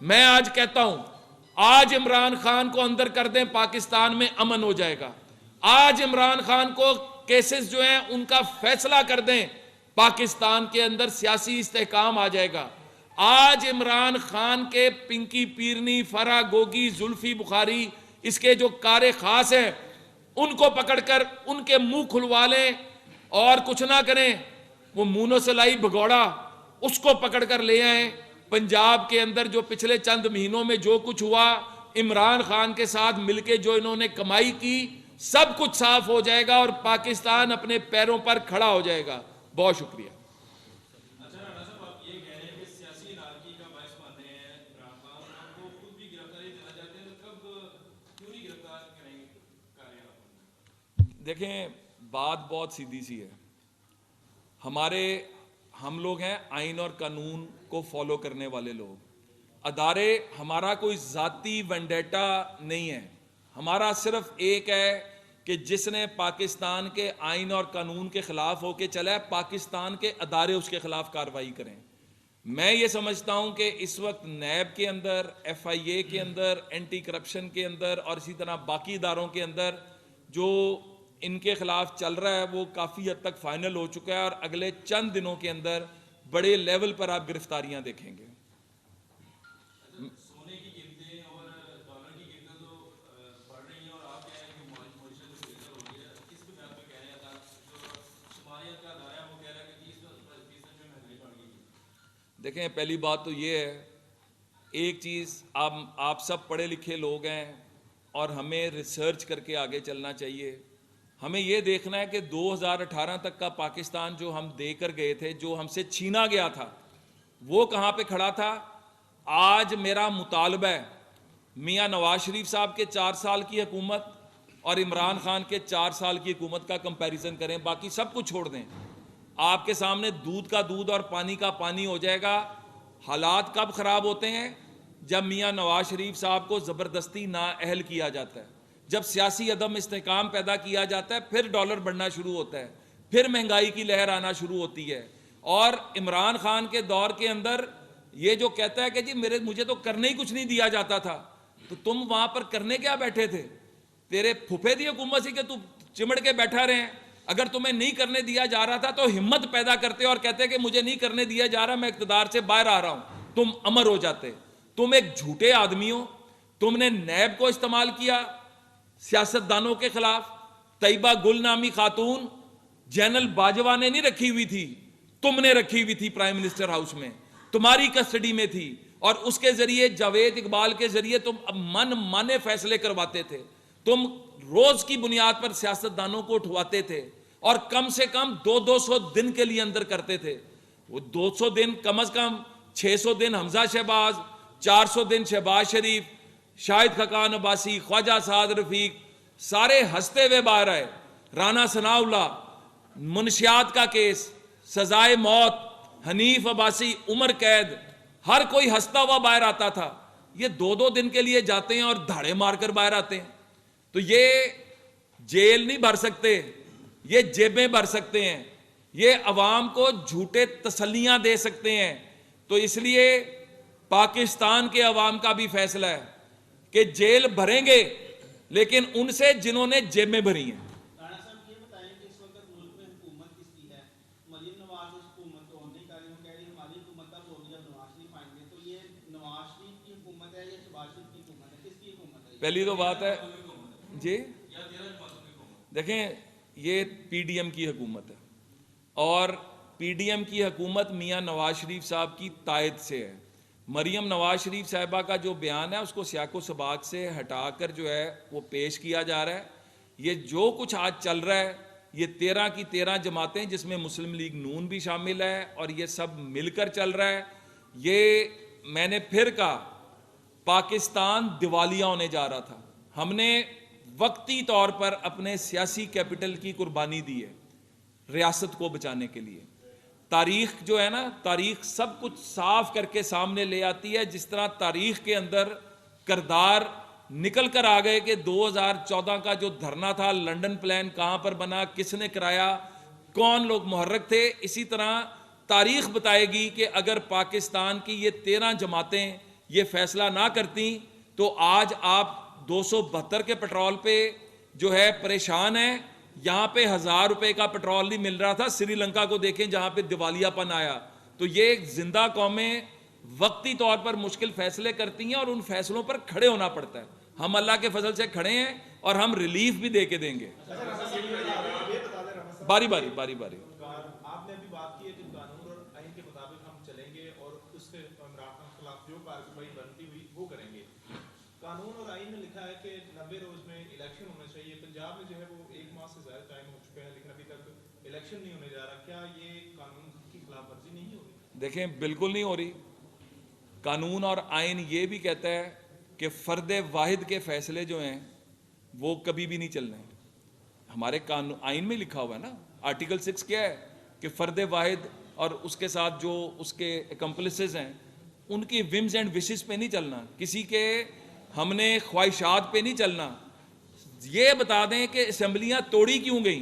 मैं आज कहता हूं, आज इमरान खान को अंदर कर दें, पाकिस्तान में अमन हो जाएगा। आज इमरान खान को केसेस जो हैं उनका फैसला कर दें, पाकिस्तान के अंदर सियासी इस्तेहकाम आ जाएगा। आज इमरान खान के पिंकी पीरनी, फरा गोगी, जुल्फी बुखारी, इसके जो कारे खास हैं उनको पकड़कर उनके मुंह खुलवा लें और कुछ ना करें, वो मूनो सलाई भगौड़ा उसको पकड़कर ले आए। पंजाब के अंदर जो पिछले चंद महीनों में जो कुछ हुआ, इमरान खान के साथ मिलकर जो इन्होंने कमाई की, सब कुछ साफ हो जाएगा और पाकिस्तान अपने पैरों पर खड़ा हो जाएगा। बहुत शुक्रिया। देखें, बात बहुत सीधी सी है। हम लोग हैं आइन और कानून को फॉलो करने वाले लोग, अदारे, हमारा कोई जाती वेंडेटा नहीं है। हमारा सिर्फ एक है कि जिसने पाकिस्तान के आइन और कानून के खिलाफ होके चला है, पाकिस्तान के अदारे उसके खिलाफ कार्रवाई करें। मैं ये समझता हूं कि इस वक्त नैब के अंदर, FIA के अंदर, एंटी करप्शन के अंदर और इसी तरह बाकी इदारों के अंदर जो इनके खिलाफ चल रहा है वो काफ़ी हद तक फाइनल हो चुका है और अगले चंद दिनों के अंदर बड़े लेवल पर आप गिरफ्तारियां देखेंगे। सोने की कीमतें और डॉलर की कीमतें तो बढ़ रही हैं और आप कह रहे हैं कि मॉरिशस में बेहतर हो गई है, किस बुनियाद पर कह रहे हैं? जो शुमारियत का अदारा है वो कह रहा है कि 30% में महंगाई बढ़ गई। देखें, पहली बात तो ये है, एक चीज़, आप सब पढ़े लिखे लोग हैं और हमें रिसर्च करके आगे चलना चाहिए। हमें यह देखना है कि 2018 तक का पाकिस्तान जो हम देकर गए थे, जो हमसे छीना गया था, वो कहाँ पे खड़ा था। आज मेरा मुतालबा है, मियाँ नवाज शरीफ साहब के 4 साल की हुकूमत और इमरान खान के 4 साल की हुकूमत का कंपैरिजन करें, बाकी सब कुछ छोड़ दें। आपके सामने दूध का दूध और पानी का पानी हो जाएगा। हालात कब ख़राब होते हैं? जब मियाँ नवाज शरीफ साहब को ज़बरदस्ती नाअहल किया जाता है, जब सियासी अदम इस्तेहकाम पैदा किया जाता है, फिर डॉलर बढ़ना शुरू होता है, फिर महंगाई की लहर आना शुरू होती है। और इमरान खान के दौर के अंदर ये जो कहता है कि जी मुझे तो करने ही कुछ नहीं दिया जाता था, तो तुम वहां पर करने क्या बैठे थे? तेरे फुफे दी हुकूमत से कि तू चिमड़ के बैठा रहे। अगर तुम्हें नहीं करने दिया जा रहा था तो हिम्मत पैदा करते और कहते कि मुझे नहीं करने दिया जा रहा, मैं इक़्तिदार से बाहर आ रहा हूं, तुम अमर हो जाते। तुम एक झूठे आदमी हो। तुमने नैब को इस्तेमाल किया सियासतदानों के खिलाफ। तैयबा गुल नामी खातून जनरल बाजवा ने नहीं रखी हुई थी, तुमने रखी हुई थी, प्राइम मिनिस्टर हाउस में तुम्हारी कस्टडी में थी, और उसके जरिए जावेद इकबाल के जरिए तुम मन माने फैसले करवाते थे। तुम रोज की बुनियाद पर सियासतदानों को उठवाते थे और कम से कम 200 दिन के लिए अंदर करते थे। वो 200 दिन कम से कम 600 दिन हमजा शहबाज, 400 दिन शहबाज शरीफ, शाहिद खकान अब्बासी, ख्वाजा साद रफीक, सारे हंसते हुए बाहर आए। राना सनाउल्ला, मुनशियात का केस, सजाए मौत, हनीफ अब्बासी उम्र कैद, हर कोई हंसता हुआ बाहर आता था। ये 2-2 दिन के लिए जाते हैं और धाड़े मारकर बाहर आते हैं। तो ये जेल नहीं भर सकते, ये जेबें भर सकते हैं, ये अवाम को झूठे तसल्लियां दे सकते हैं। तो इसलिए पाकिस्तान के अवाम का भी फैसला है कि जेल भरेंगे, लेकिन उनसे जिन्होंने जेबें भरी हैं। राणा साहब ये बताएं कि इस वक्त मुल्क में हुकूमत किसकी है? मरियम नवाज उस हुकूमत को नहीं कर रही, वो कह रही हमारी हुकूमत तब होगी जब नवाज शरीफ आएंगे। तो ये नवाज शरीफ की हुकूमत है या शहबाज शरीफ की हुकूमत है? किसकी हुकूमत है? पहली तो बात है जी, देखें ये पीडीएम की हुकूमत है और पीडीएम की हुकूमत मियां नवाज शरीफ साहब की तायद से है। मरियम नवाज शरीफ साहिबा का जो बयान है उसको सियाको सबाक से हटाकर जो है वो पेश किया जा रहा है। ये जो कुछ आज चल रहा है, ये 13 की 13 जमातें जिसमें मुस्लिम लीग नून भी शामिल है और ये सब मिलकर चल रहा है। ये मैंने फिर कहा, पाकिस्तान दिवालिया होने जा रहा था। हमने वक्ती तौर पर अपने सियासी कैपिटल की कुर्बानी दी है रियासत को बचाने के लिए। तारीख जो है ना, तारीख सब कुछ साफ करके सामने ले आती है। जिस तरह तारीख के अंदर किरदार निकल कर आ गए कि 2014 का जो धरना था, लंदन प्लान कहां पर बना, किसने कराया, कौन लोग मुहर्रिक थे, इसी तरह तारीख बताएगी कि अगर पाकिस्तान की ये 13 जमातें ये फैसला ना करती तो आज आप 272 के पेट्रोल पे जो है परेशान है। यहां पे 1000 रुपए का पेट्रोल नहीं मिल रहा था। श्रीलंका को देखें जहां पे दिवालियापन आया। तो ये जिंदा कौमें वक्ती तौर पर मुश्किल फैसले करती हैं और उन फैसलों पर खड़े होना पड़ता है। हम अल्लाह के फजल से खड़े हैं और हम रिलीफ भी दे के देंगे। बारी बारी बारी बारी आपने अभी बात की है कि कानून और आइन के मुताबिक हम चलेंगे और उससे इमरान खान के खिलाफ जो कार्रवाई बनती हुई वो करेंगे। कानून और आइन में लिखा है कि 90 रोज में इलेक्शन होना चाहिए। पंजाब में जो है वो 1 माह से ज्यादा टाइम हो चुका है, लेकिन अभी तक इलेक्शन नहीं होने जा रहा। क्या ये कानून की खिलाफ वर्जी नहीं हो रही? देखें, बिल्कुल नहीं हो रही। कानून और आइन ये भी कहता है कि फर्द वाहिद के फैसले जो हैं वो कभी भी नहीं चलने। हमारे कानून आइन में लिखा हुआ है ना, आर्टिकल 6 क्या है कि फर्द वाहिद और उसके साथ जो उसके एकम्प्लिसेस हैं उनकी विम्स एंड विशेस पे नहीं चलना, किसी के हमने ख्वाहिशात पे नहीं चलना। ये बता दें कि असेंबलियां तोड़ी क्यों गई।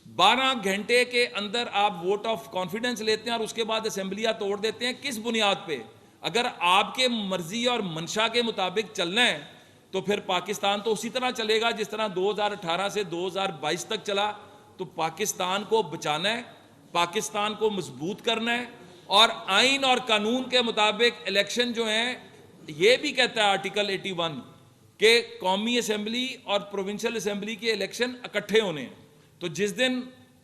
12 घंटे के अंदर आप वोट ऑफ कॉन्फिडेंस लेते हैं और उसके बाद असेंबलियां तोड़ देते हैं। किस बुनियाद पे? अगर आपके मर्जी और मंशा के मुताबिक चलना है तो फिर पाकिस्तान तो उसी तरह चलेगा जिस तरह 2018 से 2022 तक चला। तो पाकिस्तान को बचाना है, पाकिस्तान को मजबूत करना है और आइन और कानून के मुताबिक इलेक्शन जो है, ये भी कहता है आर्टिकल 81 कि कौमी असेंबली और प्रोविंशियल असेंबली के इलेक्शन इकट्ठे होने हैं। तो जिस दिन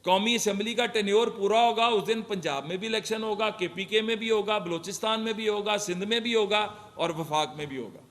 कौमी असेंबली का टेन्योर पूरा होगा उस दिन पंजाब में भी इलेक्शन होगा, KPK में भी होगा, बलूचिस्तान में भी होगा, सिंध में भी होगा और वफाक में भी होगा।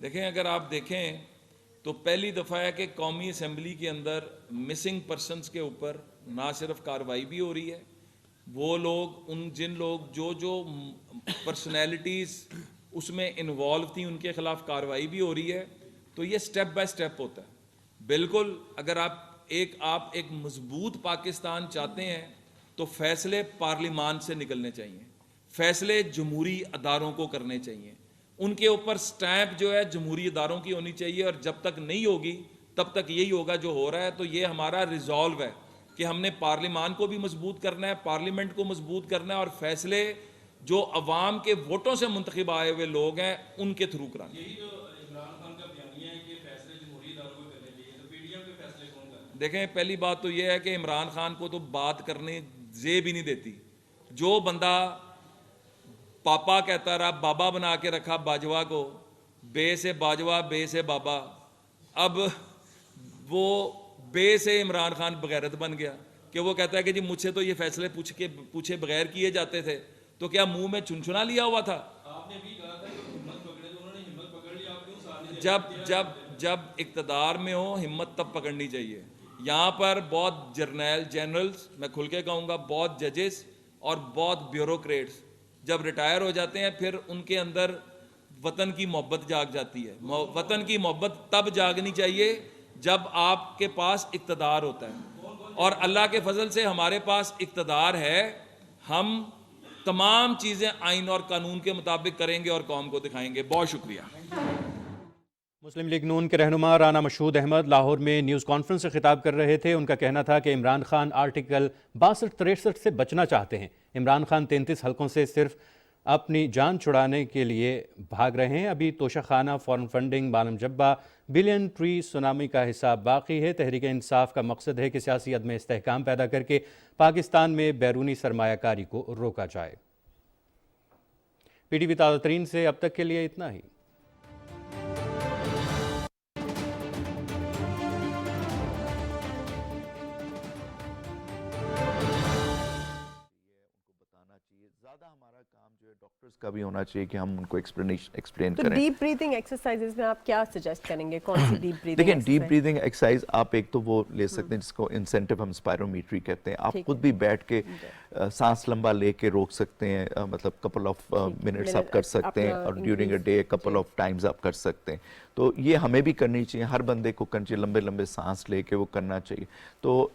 देखें, अगर आप देखें तो पहली दफ़ा है कि कौमी असेंबली के अंदर मिसिंग पर्सनस के ऊपर ना सिर्फ कार्रवाई भी हो रही है, वो लोग जिन लोग जो पर्सनैलिटीज़ उसमें इन्वॉल्व थी उनके खिलाफ कार्रवाई भी हो रही है। तो ये स्टेप बाय स्टेप होता है। बिल्कुल, अगर आप एक मजबूत पाकिस्तान चाहते हैं तो फैसले पार्लिमान से निकलने चाहिए, फैसले जमहूरी अदारों को करने चाहिए, उनके ऊपर स्टैंप जो है जमहूरी इदारों की होनी चाहिए। और जब तक नहीं होगी तब तक यही होगा जो हो रहा है। तो ये हमारा रिजॉल्व है कि हमने पार्लिमान को भी मजबूत करना है, पार्लियामेंट को मजबूत करना है और फैसले जो अवाम के वोटों से मुंतखब आए हुए लोग हैं उनके थ्रू कराना। यही जो इमरान खान का बयानिया है कि फैसले जमहूरी इदारों को करने चाहिए, तो पीडीएम के फैसले कौन कर रहे हैं? देखें, पहली बात तो ये है कि इमरान खान को तो बात करने जे भी नहीं देती। जो बंदा पापा कहता रहा, बाबा बना के रखा बाजवा को, बे से बाजवा, बे से बाबा, अब वो बे से इमरान खान बगैरत बन गया कि वो कहता है कि जी मुझसे तो ये फैसले पूछे बगैर किए जाते थे, तो क्या मुंह में चुनचुना लिया हुआ था? आपने भी कहा था कि हिम्मत पकड़े, तो उन्होंने हिम्मत पकड़ ली, आप क्यों साथ नहीं जब इक्तदार में हो, हिम्मत तब पकड़नी चाहिए। यहाँ पर बहुत जनरल्स, मैं खुल के कहूँगा, बहुत जजेस और बहुत ब्यूरोक्रेट्स जब रिटायर हो जाते हैं, फिर उनके अंदर वतन की मोहब्बत जाग जाती है। वतन की मोहब्बत तब जागनी चाहिए जब आपके पास इक्तदार होता है, और अल्लाह के फजल से हमारे पास इक्तदार है। हम तमाम चीज़ें आइन और कानून के मुताबिक करेंगे और कौम को दिखाएंगे। बहुत शुक्रिया। मुस्लिम लीग नून के रहनुमा राना मशहूद अहमद लाहौर में न्यूज़ कॉन्फ्रेंस से खिताब कर रहे थे। उनका कहना था कि इमरान खान आर्टिकल 62-63 से बचना चाहते हैं। इमरान खान 33 हलकों से सिर्फ अपनी जान छुड़ाने के लिए भाग रहे हैं। अभी तोशाखाना, फॉरेन फंडिंग, बालम जब्बा, बिलियन ट्री सुनामी का हिसाब बाकी है। तहरीक इंसाफ का मकसद है कि सियासी अदम इस्तेहकाम पैदा करके पाकिस्तान में बैरूनी सरमायाकारी को रोका जाए। PTV ताज़ा तरीन से अब तक के लिए इतना ही। ज़्यादा हमारा काम जो है डॉक्टर्स का भी होना चाहिए कि हम उनको एक्सप्लेन तो करें। डीप ब्रीथिंग एक्सरसाइजेज में आप क्या सजेस्ट करेंगे? कौन सी डीप ब्रीथिंग? देखिए, डीप ब्रीदिंग एक्सरसाइज आप एक तो वो ले सकते हैं जिसको इंसेंटिव हम स्पायरोमीट्री कहते हैं। आप खुद भी बैठ के सांस लंबा लेके रोक सकते हैं, मतलब कपल ऑफ मिनट्स आप कर सकते हैं, और during a day couple of times आप कर सकते हैं। तो ये हमें भी करनी चाहिए, हर बंदे को करनी चाहिए, लंबे लंबे सांस लेके वो करना चाहिए। तो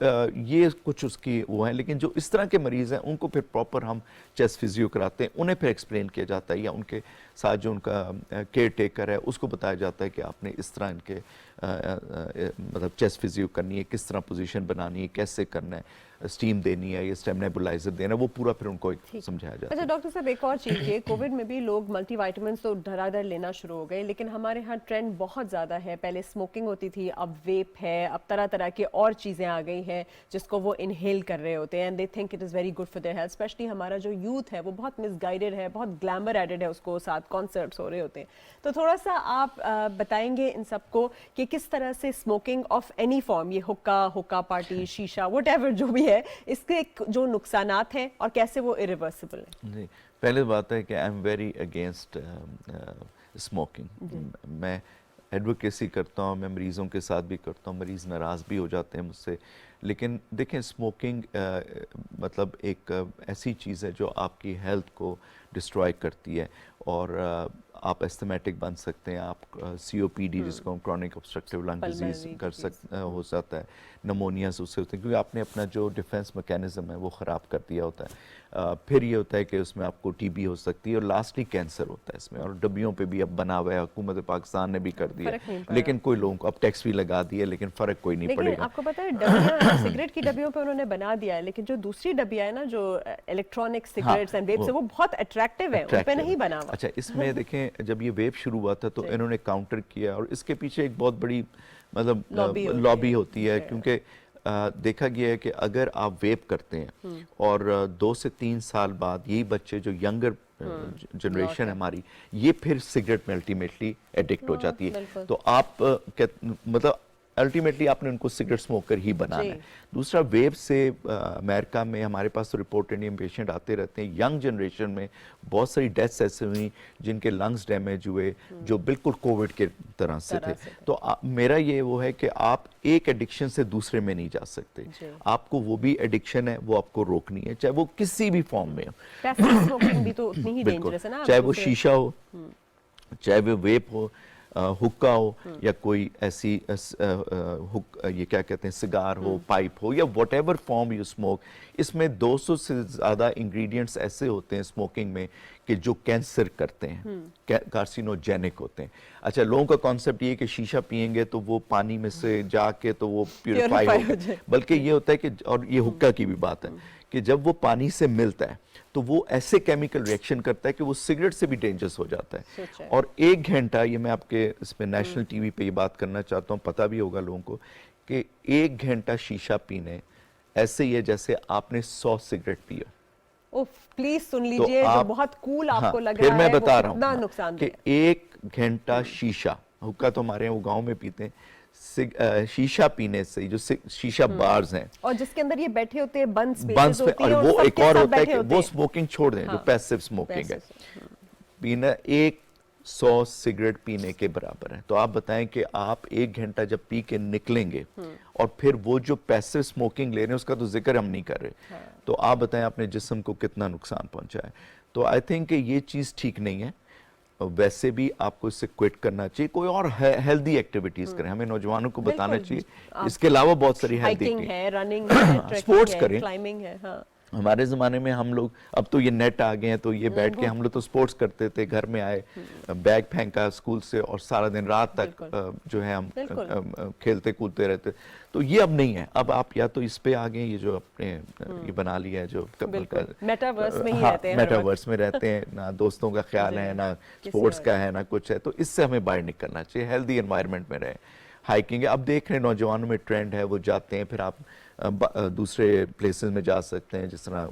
ये कुछ उसकी वो है। लेकिन जो इस तरह के मरीज़ हैं उनको फिर प्रॉपर हम चेस्ट फिजियो कराते हैं, उन्हें फिर एक्सप्लेन किया जाता है, या उनके साथ जो उनका केयर टेकर है उसको बताया जाता है कि आपने इस तरह इनके मतलब चेस्ट फिजियो करनी है, किस तरह पोजीशन बनानी है, कैसे करना है, स्टीम देनी है या स्टेमनेबुलाइजर देना है, वो पूरा फिर उनको समझाया जाता है। अच्छा डॉक्टर साहब, एक और चीज़ ये, कोविड में भी लोग मल्टीविटामिन्स तो धड़ाधड़ लेना शुरू हो गए, लेकिन हमारे यहाँ ट्रेंड बहुत ज़्यादा है। पहले स्मोकिंग होती थी, अब वेप है, अब तरह तरह की और चीज़ें आ गई हैं जिसको वो इनहेल कर रहे होते हैं, and they think it is very good for their health. Specially हमारा जो यूथ है वो बहुत मिसगाइडेड है, बहुत ग्लैमर एडेड है, उसको साथ कॉन्सर्ट्स हो रहे होते हैं। तो थोड़ा सा आप बताएंगे इन सबको कि किस तरह से स्मोकिंग ऑफ एनी फॉर्म, ये हुक्का पार्टी, शीशा, व्हाटएवर जो भी है, इसके जो नुकसानात हैं और कैसे वो इरिवर्सिबल है? जी, पहले बात है कि I am very against smoking. मैं एडवोकेसी करता हूँ, मैं मरीज़ों के साथ भी करता हूँ, मरीज़ नाराज़ भी हो जाते हैं मुझसे। लेकिन देखें, स्मोकिंग मतलब एक ऐसी चीज़ है जो आपकी हेल्थ को डिस्ट्रॉय करती है, और आप एस्थमेटिक बन सकते हैं, आप COPD जिसको हम क्रॉनिक ऑब्स्ट्रक्टिव लंग डिजीज़ हो सकता है, नमोनिया से उससे होते हैं, क्योंकि आपने अपना जो डिफेंस मैकेनिज्म है वो ख़राब कर दिया होता है। फिर ये होता है कि उसमें आपको TB हो सकती है, और लास्टली कैंसर होता है इसमें। और डब्बियों पे भी अब बना हुआ है, हुकूमत पाकिस्तान ने भी कर दिया, लेकिन कोई लोगों को अब टैक्स भी लगा दिया, लेकिन फ़र्क कोई नहीं पड़ेगा। आपको पता है डब्बियाँ सिगरेट की डब्बियों पे उन्होंने बना दिया है, लेकिन जो दूसरी डब्बियाँ है ना, जो इलेक्ट्रॉनिक सिगरेट्स एंड वेप्स है, वो बहुत अट्रैक्टिव है, उन पे नहीं बना हुआ। अच्छा, इसमें देखें, जब ये वेप शुरू हुआ था तो इन्होंने काउंटर किया, और इसके पीछे एक बहुत बड़ी मतलब लॉबी होती है, क्योंकि देखा गया है कि अगर आप वेप करते हैं और 2 से 3 साल बाद यही बच्चे, जो यंगर जनरेशन है हमारी, ये फिर सिगरेट में अल्टीमेटली एडिक्ट हो जाती है। तो आप मतलब अल्टीमेटली आपने उनको सिगरेट स्मोकर ही बनाना है। दूसरा, वेब से अमेरिका में हमारे पास तो रिपोर्ट इंडियन पेशेंट आते रहते हैं, यंग जनरेशन में बहुत सारी डेथ्स ऐसे हुई जिनके लंग्स डैमेज हुए, जो बिल्कुल कोविड के तरह से थे। तो मेरा ये वो है कि आप एक एडिक्शन से दूसरे में नहीं जा सकते, आपको वो भी एडिक्शन है वो आपको रोकनी है, चाहे वो किसी भी फॉर्म में हो। भी तो उतनी ही डेंजरस है ना, चाहे वो शीशा हो, चाहे वो वेप हो, हुक्का हो, या कोई ऐसी ये क्या कहते हैं, सिगार हो, पाइप हो, या व्हाटएवर फॉर्म यू स्मोक, इसमें 200 से ज़्यादा इंग्रेडिएंट्स ऐसे होते हैं स्मोकिंग में कि जो कैंसर करते हैं, कार्सिनोजेनिक होते हैं। अच्छा, लोगों का कॉन्सेप्ट ये है कि शीशा पिएंगे तो वो पानी में से जाके तो वो प्यूरिफाई हो, बल्कि ये होता है कि, और ये हुक्का की भी बात है कि जब वो पानी से मिलता है तो वो ऐसे केमिकल रिएक्शन करता है कि वो सिगरेट से भी डेंजरस हो जाता है। और 1 घंटा, ये मैं आपके इसमें नेशनल TV पे ये बात करना चाहता हूँ, पता भी होगा लोगों को, कि 1 घंटा शीशा पीने ऐसे ही है जैसे आपने 100 सिगरेट पिया। उफ, प्लीज सुन लीजिए, जो बहुत कूल आपको लग फिर रहा मैं है बता वो रहा कितना हूँ नुकसान कि 1 घंटा शीशा, हुक्का तो हमारे यहाँ गांव में पीते हैं, शीशा पीने से जो शीशा बार्स हैं और जिसके अंदर ये बैठे होते हैं, बंद बंद स्पेसेस होती और हैं वो एक सबके और सब होता है बैठे कि होते वो हैं। स्मोकिंग छोड़ दें, जो हाँ, पैसिव स्मोकिंग है, पैसिव, पीना 100 सिगरेट पीने के बराबर है। तो आप बताएं कि आप 1 घंटा जब पी के निकलेंगे और फिर वो जो पैसिव स्मोकिंग ले रहे हैं उसका तो जिक्र हम नहीं कर रहे, तो आप बताएं अपने जिस्म को कितना नुकसान पहुंचा है। तो आई थिंक कि ये चीज़ ठीक नहीं है। वैसे भी आपको इससे क्विट करना चाहिए, कोई और हेल्दी एक्टिविटीज करें, हमें नौजवानों को बताना बिल्कुल, चाहिए इसके अलावा बहुत सारी हेल्दी हाइकिंग है, रनिंग है, ट्रैकिंग स्पोर्ट्स है, करें। क्लाइंबिंग है। हाँ, हमारे ज़माने में हम लोग, अब तो ये नेट आ गए हैं तो ये बैठ के हम लोग तो स्पोर्ट्स करते थे, घर में आए बैग फेंका स्कूल से और सारा दिन रात तक जो है हम खेलते कूदते रहते। तो ये अब नहीं है, अब आप या तो इस पे आ गए, ये जो अपने ये बना लिया है जो मेटावर्स में ही हाँ, रहते हैं हर वक्त। मेटावर्स में रहते हैं, ना दोस्तों का ख्याल है, ना स्पोर्ट्स का है, ना कुछ है, तो इससे हमें बाहर निकलना चाहिए, हेल्दी एनवायरनमेंट में रहे। हाइकिंग है, अब देख रहे हैं नौजवानों में ट्रेंड है, वो जाते हैं, फिर आप दूसरे प्लेसेस में जा सकते हैं, जिस तरह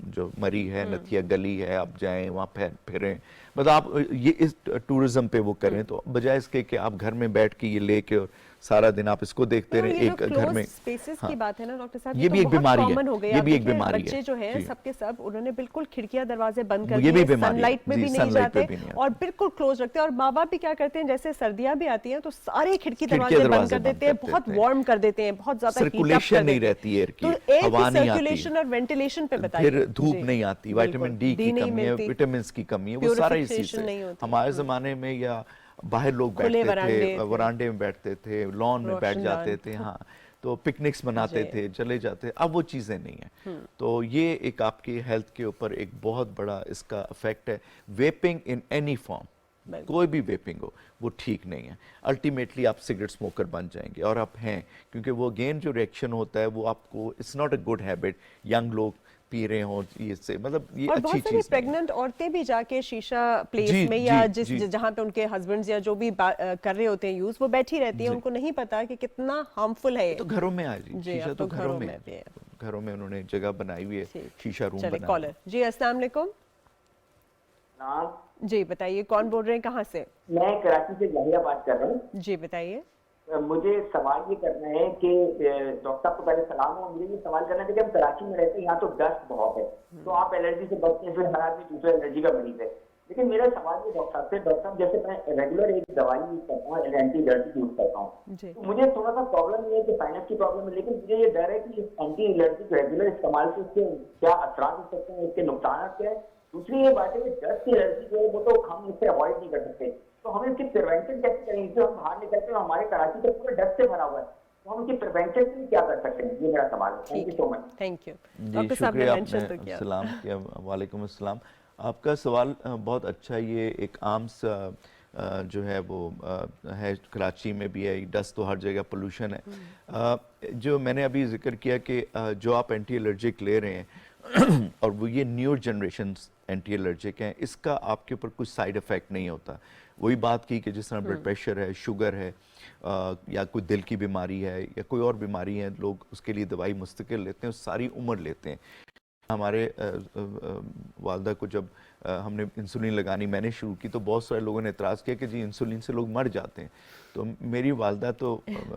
जो मरी है, नथिया गली है, आप जाएं वहाँ फिरें, मतलब आप ये इस टूरिज्म पे वो करें, तो बजाय इसके कि आप घर में बैठ के ये लेके और सारा दिन आप इसको देखते रहे एक घर में। स्पेसेस की बात है ना डॉक्टर साहब, ये भी एक बीमारी है, हो गया। ये भी एक बीमारी है। बच्चे जो हैं सबके सब उन्होंने बिल्कुल खिड़कियां दरवाजे बंद कर ये भी दिए, बीमारी है। सनलाइट में जी, भी नहीं sunlight पे जाते भी नहीं आते। और बिल्कुल क्लोज रखते हैं। और माँ बाप भी क्या करते हैं, जैसे सर्दियां भी आती हैं तो सारे खिड़की दरवाजे बंद कर देते हैं, बहुत वार्म कर देते हैं, बहुत ज्यादा सर्कुलेशन नहीं रहती एयर की, तो हवा नहीं आती, सर्कुलेशन और वेंटिलेशन पे बताइए। फिर धूप नहीं आती, विटामिन डी की कमी है, विटामिन की कमी है, वो सारा इसी से। हमारे जमाने में या बाहर लोग बैठते थे, वरांडे में बैठते थे, लॉन में बैठ जाते थे, हाँ, तो पिकनिक्स मनाते थे, चले जाते, अब वो चीज़ें नहीं है। तो ये एक आपकी हेल्थ के ऊपर एक बहुत बड़ा इसका इफेक्ट है। वेपिंग इन एनी फॉर्म, कोई भी वेपिंग हो, वो ठीक नहीं है। अल्टीमेटली आप सिगरेट स्मोकर बन जाएंगे, और आप हैं, क्योंकि वो अगेन जो रिएक्शन होता है वो आपको, it's not a good habit. Young लोग पी रहे हो इससे, मतलब ये और अच्छी बहुत सारी चीज प्रेग्नेंट औरतें भी जाके शीशा प्लेस में या जहाँ पे उनके हस्बैंड्स या जो भी कर रहे होते हैं यूज, वो बैठी रहती है, उनको नहीं पता कि कितना हार्मफुल है। तो घरों में आ जी, शीशा तो घरों में, भी घरों में उन्होंने जगह बनाई हुई है, शीशा रूम चलिए, बनाया। कॉलर जी, अस्सलाम वालेकुम जी, बताइए कौन बोल रहे हैं, कहाँ से? मैं कराची से जहिया बात कर रहा हूँ जी, बताइए। मुझे सवाल ये करना है कि डॉक्टर साहब को पहले सलाम हो, मुझे ये सवाल करना है कि हम कराची में रहते हैं, यहाँ तो डस्ट बहुत है, तो आप एलर्जी से बचते हैं, फिर हर आदमी दूसरे एलर्जी का मरीज है। लेकिन मेरा सवाल ये डॉक्टर साहब से, डॉक्टर साहब जैसे मैं रेगुलर एक दवाई यूज करता हूँ, एंटी एलर्जी यूज करता हूँ, तो मुझे थोड़ा सा प्रॉब्लम ये है कि साइनस की प्रॉब्लम है, लेकिन मुझे ये डर है कि एंटी एलर्जी रेगुलर इस्तेमाल से उसके क्या असरात हो सकते हैं, इसके नुकसान क्या है। दूसरी ये बात है कि डस्ट की एलर्जी जो है वो तो हम इससे अवॉइड नहीं कर सकते, तो हम इसकी प्रिवेंशन कैसे करेंगे? जो हम बाहर निकलते हैं हमारे कराची तो पूरा डस्ट से भरा हुआ है, तो हम इसकी प्रिवेंशन के लिए क्या कर सकते हैं? ये मेरा सवाल है। Thank you so much. Thank you ji, शुक्रिया, आपने सलाम किया। वालेकुम अस्सलाम। आपका सवाल बहुत अच्छा है। ये एक आम सा जो है वो है, कराची में भी है, डस्ट तो हर जगह, पोल्यूशन है। जो मैंने अभी जिक्र किया कि जो आप एंटी एलर्जिक ले रहे हैं और वो ये न्यू जनरेशन एंटी एलर्जिक हैं, इसका आपके ऊपर कुछ साइड इफ़ेक्ट नहीं होता। वही बात की कि जिस तरह ब्लड प्रेशर है, शुगर है, या कोई दिल की बीमारी है या कोई और बीमारी है, लोग उसके लिए दवाई मुस्तकिल लेते हैं, सारी उम्र लेते हैं। हमारे वालदा को जब हमने इंसुलिन लगानी मैंने शुरू की, तो बहुत सारे लोगों ने एतराज़ किया कि जी इंसुलिन से लोग मर जाते हैं। तो मेरी वालदा तो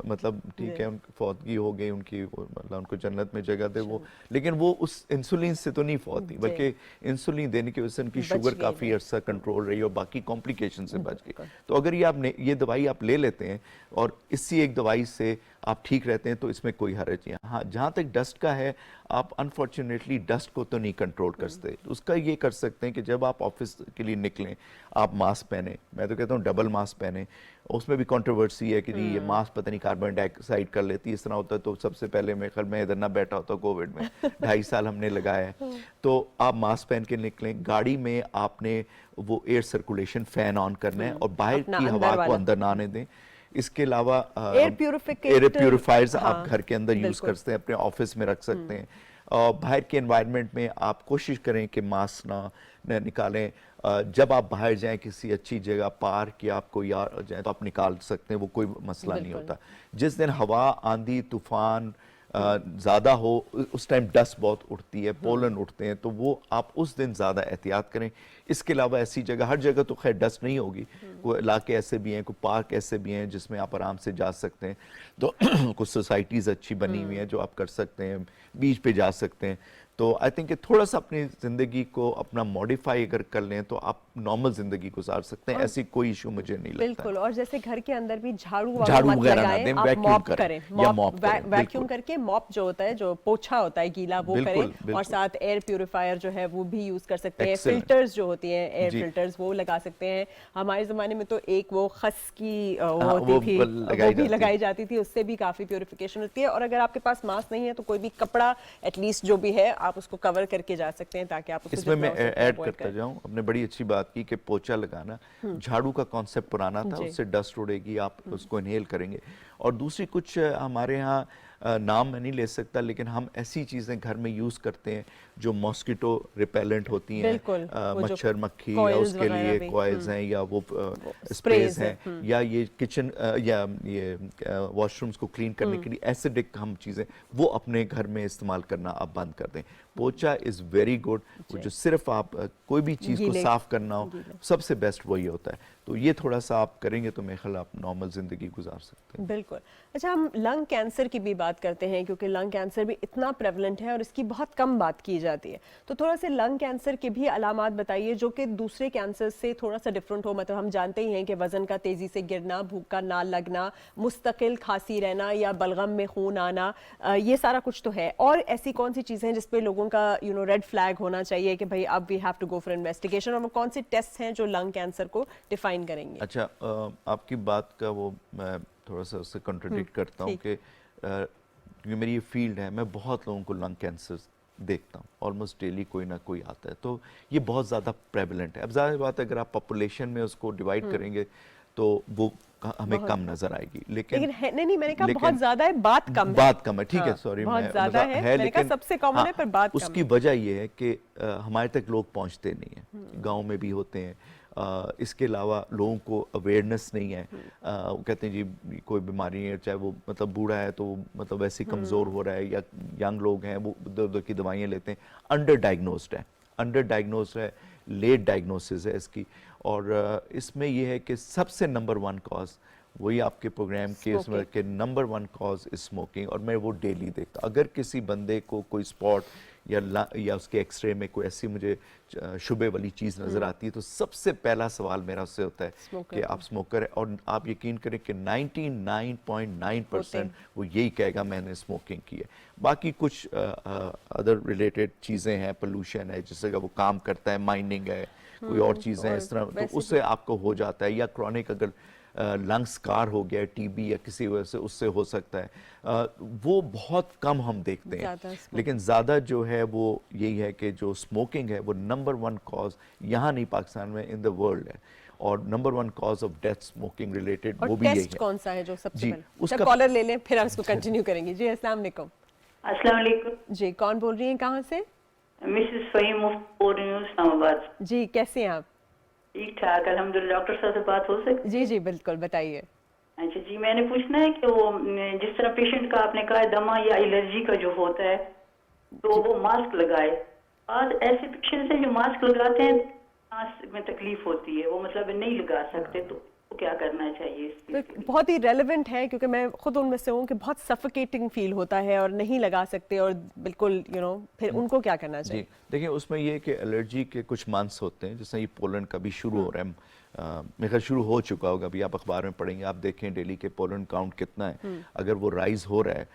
मतलब ठीक है, उनकी फौतगी हो गई, उनकी मतलब उनको जन्नत में जगह दे वो, लेकिन वो उस इंसुलिन से तो नहीं फौत थी, बल्कि इंसुलिन देने की वजह से उनकी शुगर काफ़ी अर्सा कंट्रोल रही और बाकी कॉम्प्लिकेशन से बच गई। तो अगर ये दवाई आप ले लेते हैं और इसी एक दवाई से आप ठीक रहते हैं, तो इसमें कोई हर्ज नहीं है। हाँ, जहाँ तक डस्ट का है, आप अनफॉर्चुनेटली डस्ट को तो नहीं कंट्रोल कर सकते। उसका ये कर सकते हैं कि जब आप ऑफिस के लिए निकलें, आप मास्क पहने, मैं तो कहता हूँ डबल मास्क पहने। उसमें भी कंट्रोवर्सी है कि जी ये मास्क पता नहीं कार्बन डाइऑक्साइड कर लेती है, इस तरह होता है। तो सबसे पहले मैं इधर ना बैठा होता कोविड में 2.5 साल हमने लगाया है। तो आप मास्क पहन के निकलें, गाड़ी में आपने वो एयर सर्कुलेशन फैन ऑन करना है और बाहर की हवा को अंदर ना आने दें। इसके अलावा एयर प्यूरिफायर्स आप घर के अंदर यूज कर सकते हैं, अपने ऑफिस में रख सकते हैं। बाहर के एनवायरनमेंट में आप कोशिश करें कि मास्क ना निकालें। जब आप बाहर जाएं किसी अच्छी जगह, पार्क या आपको यार जाए तो आप निकाल सकते हैं, वो कोई मसला नहीं होता। जिस दिन हवा, आंधी, तूफान ज़्यादा हो, उस टाइम डस्ट बहुत उठती है, पोलन उठते हैं, तो वो आप उस दिन ज़्यादा एहतियात करें। इसके अलावा ऐसी जगह, हर जगह तो खैर डस्ट नहीं होगी, कोई इलाके ऐसे भी हैं, कोई पार्क ऐसे भी हैं जिसमें आप आराम से जा सकते हैं, तो कुछ सोसाइटीज़ अच्छी बनी हुई हैं जो आप कर सकते हैं, बीच पे जा सकते हैं। तो आई थिंक थोड़ा सा अपनी ज़िंदगी को अपना मॉडिफाई अगर कर लें तो आप नॉर्मल ज़िंदगी गुजार सकते हैं, ऐसी कोई इशू मुझे नहीं लगता। बिल्कुल, और जैसे घर के अंदर भी झाड़ू वगैरह ना दें, आप वैक्यूम मॉप करें करें, या मॉप करें, वैक्यूम करके मॉप जो होता है, जो पोछा होता है गीला, वो बिल्कुल, करें। बिल्कुल। और साथ एयर प्यूरिफायर जो है वो भी यूज कर सकते हैं, Excellent। फिल्टर्स जो होती हैं, एयर जी। फिल्टर्स, वो लगा सकते हैं। हमारे ज़माने में तो एक वो खस की वो हाँ, होती वो थी, लगाई वो भी जाती लगाई जाती थी, उससे भी काफ़ी प्यूरिफिकेशन होती है। और अगर आपके पास मास्क नहीं है तो कोई भी कपड़ा एटलीस्ट जो भी है आप उसको कवर करके जा सकते हैं, ताकि आप उसको इसमें जितना मैं हो सके ऐड avoid करता करें। जाऊं, आपने बड़ी अच्छी बात की कि पोछा लगाना, झाड़ू का कॉन्सेप्ट पुराना था, जी। उससे डस्ट उड़ेगी, आप उसको इनहेल करेंगे। और दूसरी कुछ हमारे यहाँ नाम मैं नहीं ले सकता, लेकिन हम ऐसी चीज़ें घर में यूज़ करते हैं जो मॉस्किटो रिपेलेंट होती हैं, बिल्कुल, वो जो मच्छर मक्खी, या coils उसके वगैरह लिए भी, कॉइल्स हैं, या वो sprays स्प्रेज हैं, हैं, या ये किचन या ये वॉशरूम्स को क्लीन करने के लिए एसिडिक हम चीज़ें वो अपने घर में इस्तेमाल करना आप बंद कर दें। पोछा इज़ वेरी गुड, वो जो सिर्फ आप कोई भी चीज़ को गीले- साफ करना हो, सबसे बेस्ट वही होता है। तो ये थोड़ा सा आप करेंगे तो मेरे ख्याल आप नॉर्मल ज़िंदगी गुजार सकते हैं। बिल्कुल। अच्छा, हम लंग कैंसर की भी बात करते हैं, क्योंकि लंग कैंसर भी इतना प्रेवलेंट है और इसकी बहुत कम बात की जाती है। तो थोड़ा से लंग कैंसर के भी अलामात बताइए जो कि दूसरे कैंसर से थोड़ा सा डिफरेंट हो। मतलब हम जानते ही हैं कि वजन का तेजी से गिरना, भूख का ना लगना, मुस्तकिल खांसी रहना या बलगम में खून आना, ये सारा कुछ तो है। और ऐसी कौन सी चीज़ें हैं जिस पे लोगों का रेड फ्लैग होना चाहिए कि भाई अब we have to go for investigation, और वो कौन से टेस्ट हैं जो लंग कैंसर को डिफाइन करेंगे? अच्छा, आपकी बात का वो मैं थोड़ा सा उससे कंट्राडिक्ट करता हूँ कि क्योंकि मेरी ये फील्ड है, मैं बहुत लोगों को लंग कैंसर देखता हूँ, ऑलमोस्ट डेली कोई ना कोई आता है, तो ये बहुत ज़्यादा प्रेवलेंट है। अब ज़ाहिर बात है अगर आप पॉपुलेशन में उसको डिवाइड करेंगे तो वो हमें कम नज़र आएगी, लेकिन नहीं, मैंने कहा बहुत ज्यादा है, बात कम है। बात कम है, ठीक है, हाँ, सॉरी, बहुत ज्यादा है, मैंने कहा सबसे कॉमन है, पर बात कम उसकी है। वजह ये है कि हमारे तक लोग पहुंचते नहीं हैं, गांव में भी होते हैं। इसके अलावा लोगों को अवेयरनेस नहीं है, वो कहते हैं जी कोई बीमारी है, चाहे वो मतलब बूढ़ा है तो मतलब वैसे ही कमज़ोर हो रहा है, या यंग लोग हैं वो इधर उधर की दवाइयाँ लेते हैं, अंडर डायग्नोस्ड है, लेट डायग्नोसिस है इसकी। और इसमें यह है कि सबसे नंबर 1 कॉज वही आपके प्रोग्राम के इसमें के नंबर 1 कॉज इज स्मोकिंग, और मैं वो डेली देखता हूँ। अगर किसी बंदे को कोई स्पॉट या उसके एक्सरे में कोई ऐसी मुझे शुबे वाली चीज़ नज़र आती है तो सबसे पहला सवाल मेरा उससे होता है कि आप स्मोकर है, और आप यकीन करें कि 99.9% वो यही कहेगा मैंने स्मोकिंग की है। बाकी कुछ अदर रिलेटेड चीज़ें हैं, पोल्यूशन है, जिससे वो काम करता है, माइनिंग है, कोई और चीज़ें हैं इस तरह, तो उससे आपको हो जाता है। या क्रॉनिक अगर लंग्स कार हो गया, टीबी या किसी वजह से, उससे हो सकता है। वो बहुत कम हम देखते हैं, लेकिन ज़्यादा जो है वो यही है कि जो स्मोकिंग है वो नंबर 1 कॉज यहाँ नहीं पाकिस्तान में, इन द वर्ल्ड है, और number 1 cause of death smoking related वो भी यही है। कौन सा है जो सबसे जी, पहले? उसका कॉलर ले लें फिर हम इसको कंटिन्यू करेंगे। जी अस्सलाम वालेकुम। अस्सलाम वालेकुम जी, कौन बोल रही हैं, कहाँ से? मिसेस फहीम मुफ्ती बोल रही हूँ, इस्लामाबाद। जी, कैसे हैं आप? ठीक ठाक अल्हम्दुलिल्लाह। डॉक्टर साहब से बात हो सकती? जी जी बिल्कुल, बताइए। अच्छा जी, मैंने पूछना है कि वो जिस तरह पेशेंट का आपने कहा दमा या एलर्जी का जो होता है तो वो मास्क लगाए। आज ऐसे पेशेंट्स हैं जो मास्क लगाते हैं सांस में तकलीफ होती है, वो मतलब नहीं लगा सकते, तो क्या करना चाहिए इसके? तो बहुत ही रेलेवेंट है, क्योंकि मैं खुद उनमें से हूँ कि बहुत सफोकेटिंग फील होता है और नहीं लगा सकते, और बिल्कुल फिर उनको क्या करना चाहिए? जी, देखिए उसमें ये कि एलर्जी के कुछ मंथ्स होते हैं, जैसे ये पोलन का भी शुरू हो रहा है, मेरे ख्याल शुरू हो चुका होगा, अभी आप अखबार में पढ़ेंगे, आप देखें डेली के पोलन काउंट कितना है, अगर वो राइज हो रहा है।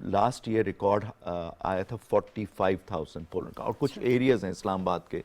लास्ट ईयर रिकॉर्ड आया था 45,000 पोलन का, और कुछ एरियाज हैं इस्लामाबाद के,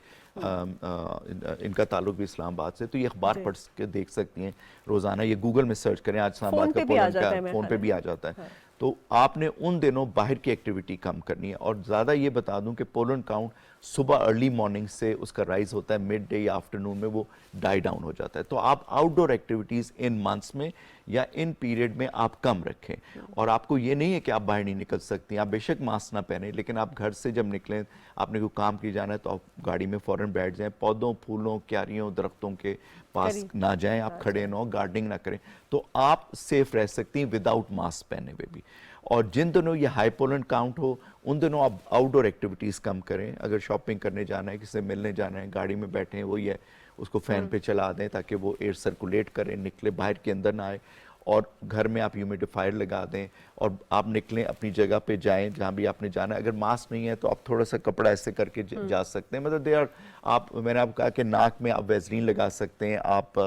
इनका ताल्लुक भी इस्लामाबाद से, तो ये अखबार पढ़ के देख सकती हैं रोज़ाना, ये गूगल में सर्च करें, आज इस्लामाबाद का पोलन का फ़ोन पे भी आ जाता है। तो आपने उन दिनों बाहर की एक्टिविटी कम करनी है, और ज़्यादा ये बता दूं कि पोलन काउंट सुबह अर्ली मॉर्निंग से उसका राइज होता है, मिड डे या आफ्टरनून में वो डाई डाउन हो जाता है। तो आप आउटडोर एक्टिविटीज़ इन मंथ्स में या इन पीरियड में आप कम रखें। और आपको ये नहीं है कि आप बाहर नहीं निकल सकती, आप बेशक मास्क ना पहने, लेकिन आप घर से जब निकलें, आपने कोई काम की जाना है तो आप गाड़ी में फ़ौरन बैठ जाएं, पौधों, फूलों, क्यारियों, दरख्तों के पास ना जाएं, आप खड़े ना हो, गार्डनिंग ना करें, तो आप सेफ रह सकती हैं विदाउट मास्क पहने हुए भी। और जिन दिनों ये हाई पोलन काउंट हो उन दिनों आप आउटडोर एक्टिविटीज़ कम करें। अगर शॉपिंग करने जाना है, किसी से मिलने जाना है, गाड़ी में बैठे हैं, वही है उसको फ़ैन पे चला दें ताकि वो एयर सर्कुलेट करें, निकले, बाहर के अंदर ना आए। और घर में आप ह्यूमिडिफायर लगा दें और आप निकलें, अपनी जगह पे जाएं जहाँ भी आपने जाना है। अगर मास्क नहीं है तो आप थोड़ा सा कपड़ा ऐसे करके जा सकते हैं। मतलब दे आर, मैंने आपको कहा कि नाक में आप वेज़लीन लगा सकते हैं, आप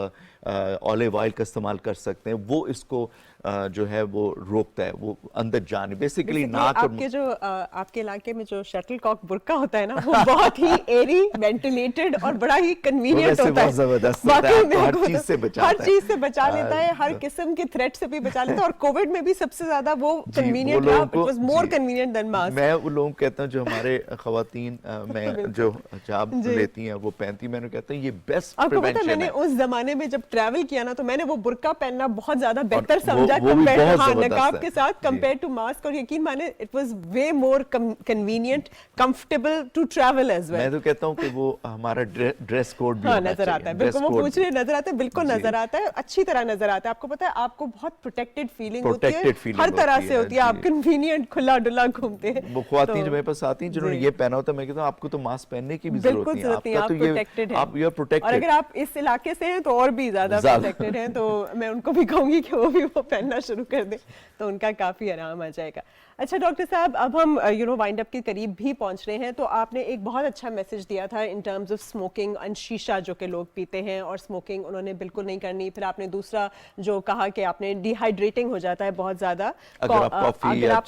ऑलिव ऑयल का इस्तेमाल कर सकते हैं, वो इसको जो है वो रोकता है, वो अंदर जाने, बेसिकली नाक। आपके जो आपके इलाके में जो शटलकॉक बुर्का होता है ना, वो बहुत ही एरी, वेंटिलेटेड और बड़ा ही कन्वीनियंट होता है। जबरदस्त होता है, आपको हर चीज से बचाता है, हर चीज से बचा लेता है, हर किस्म के थ्रेट से भी बचा लेता है। और कोविड में भी सबसे ज्यादा वो कन्वीनियंट था, it was more convenient than mask. मैं वो लोगों को कहता हूं जो हमारे खवातीन में जो हिजाब लेती हैं वो पहनती, मैंने कहता हूं ये बेस्ट आपको पता है, प्रिवेंशन मैंने है। उस जमाने में जब ट्रैवल किया ना, तो मैंने वो बुर्का पहनना बहुत ज्यादा बेहतर समझा वो भी बहुत जबरदस्त नकाब है। के साथ कंपेयर टू मास्क। और यकीन माने it was way more convenient, comfortable to travel as well. मैं तो कहता हूं कि वो हमारा ड्रेस कोड भी हाँ, होना नजर आता है, चाहिए। बिल्कुल वो पूछ रहे नजर आता है, बिल्कुल जी। नजर आता है, अच्छी तरह नजर आता है। आपको पता है, आपको बहुत प्रोटेक्टेड फीलिंग होती है, Protected feeling हर तरह होती से है, होती है, आप जी। कन्वीनियंट खुला डुला घूमते हैं। वो ख्वातीन तो- जो मेरे पास आती हैं जिन्होंने जी। ये पहना होता है, मैं कहता हूं आपको तो मास्क पहनने की भी बिल्कुल जरूरत नहीं है, जरूरत नहीं है, आप आपका तो ये प्रोटेक्टेड हैं। आप यू आर प्रोटेक्टेड। और अगर आप इस इलाके से हैं तो और भी ज्यादा प्रोटेक्टेड हैं, तो मैं उनको भी कहूंगी कि वो भी वो पहनना शुरू कर दें, तो उनका काफी आराम आ जाएगा। अच्छा डॉक्टर साहब, अब हम वाइंड अप के करीब भी पहुंच रहे हैं, तो आपने एक बहुत अच्छा मैसेज दिया था in terms of smoking and शीशा जो कि लोग पीते हैं, और स्मोकिंग उन्होंने बिल्कुल नहीं करनी। फिर आपने दूसरा जो कहा कि आपने डिहाइड्रेटिंग हो जाता है बहुत ज्यादा अगर आप कॉफी या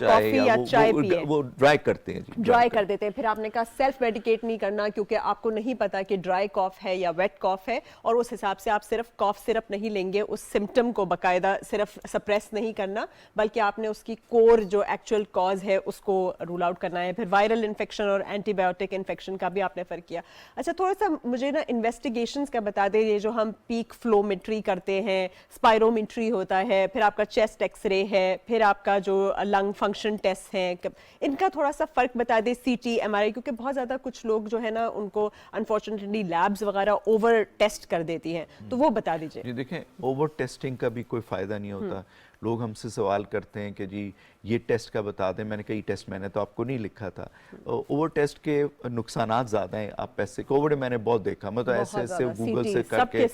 चाय पिए, वो ड्राई करते हैं जी, ड्राई कर देते हैं। फिर आपने कहा सेल्फ मेडिकेट नहीं करना, क्योंकि आपको नहीं पता कि ड्राई कॉफ है या वेट कॉफ है, और उस हिसाब से आप सिर्फ कॉफ सिरप नहीं लेंगे, उस सिम्टम को बाकायदा सिर्फ सप्रेस नहीं करना, बल्कि आपने उसकी कोर जो एक्चुअल कॉज है उसको रूल आउट करना है। फिर वायरल इन्फेक्शन और एंटीबायोटिक इन्फेक्शन का भी आपने फर्क किया। अच्छा, थोड़ा सा मुझे ना इन्वेस्टिगेशंस का बता दें, ये जो हम पीक फ्लोमेट्री करते हैं, स्पायरोमेट्री होता है, फिर आपका चेस्ट एक्सरे है, फिर आपका जो लंग फंक्शन टेस्ट है, इनका थोड़ा सा फर्क बता दें, सीटी, एमआरआई, क्योंकि बहुत ज्यादा कुछ लोग जो है ना उनको अनफॉर्चुनेटली लैब्स वगैरह ओवर टेस्ट कर देती हैं, तो वो बता दीजिए। जी देखें, ओवर टेस्टिंग का भी कोई फ़ायदा नहीं होता। लोग हमसे सवाल करते हैं कि जी ये टेस्ट का बता दें, मैंने कहा ये टेस्ट मैंने तो आपको नहीं लिखा था। ओवर टेस्ट के नुकसानात ज़्यादा हैं, आप पैसे कोविड मैंने बहुत देखा, मतलब ऐसे ऐसे गूगल से करके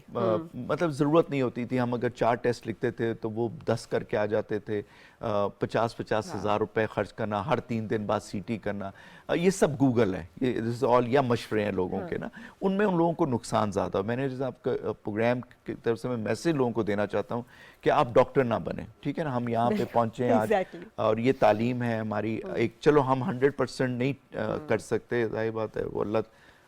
मतलब ज़रूरत नहीं होती थी। हम अगर 4 टेस्ट लिखते थे तो वो 10 करके आ जाते थे। 50-50 हज़ार रुपए खर्च करना, हर 3 दिन बाद सीटी करना, ये सब गूगल है, ये ऑल या मशवरे हैं लोगों के ना, उनमें उन लोगों को नुकसान ज़्यादा। मैंने जैसे आपका प्रोग्राम की तरफ से मैं मैसेज लोगों को देना चाहता हूँ कि आप डॉक्टर ना बने, ठीक है ना। हम यहाँ पे पहुँचे आज और ये तालीम है हमारी एक, चलो हम 100% नहीं कर सकते, जाहिर बात है, वो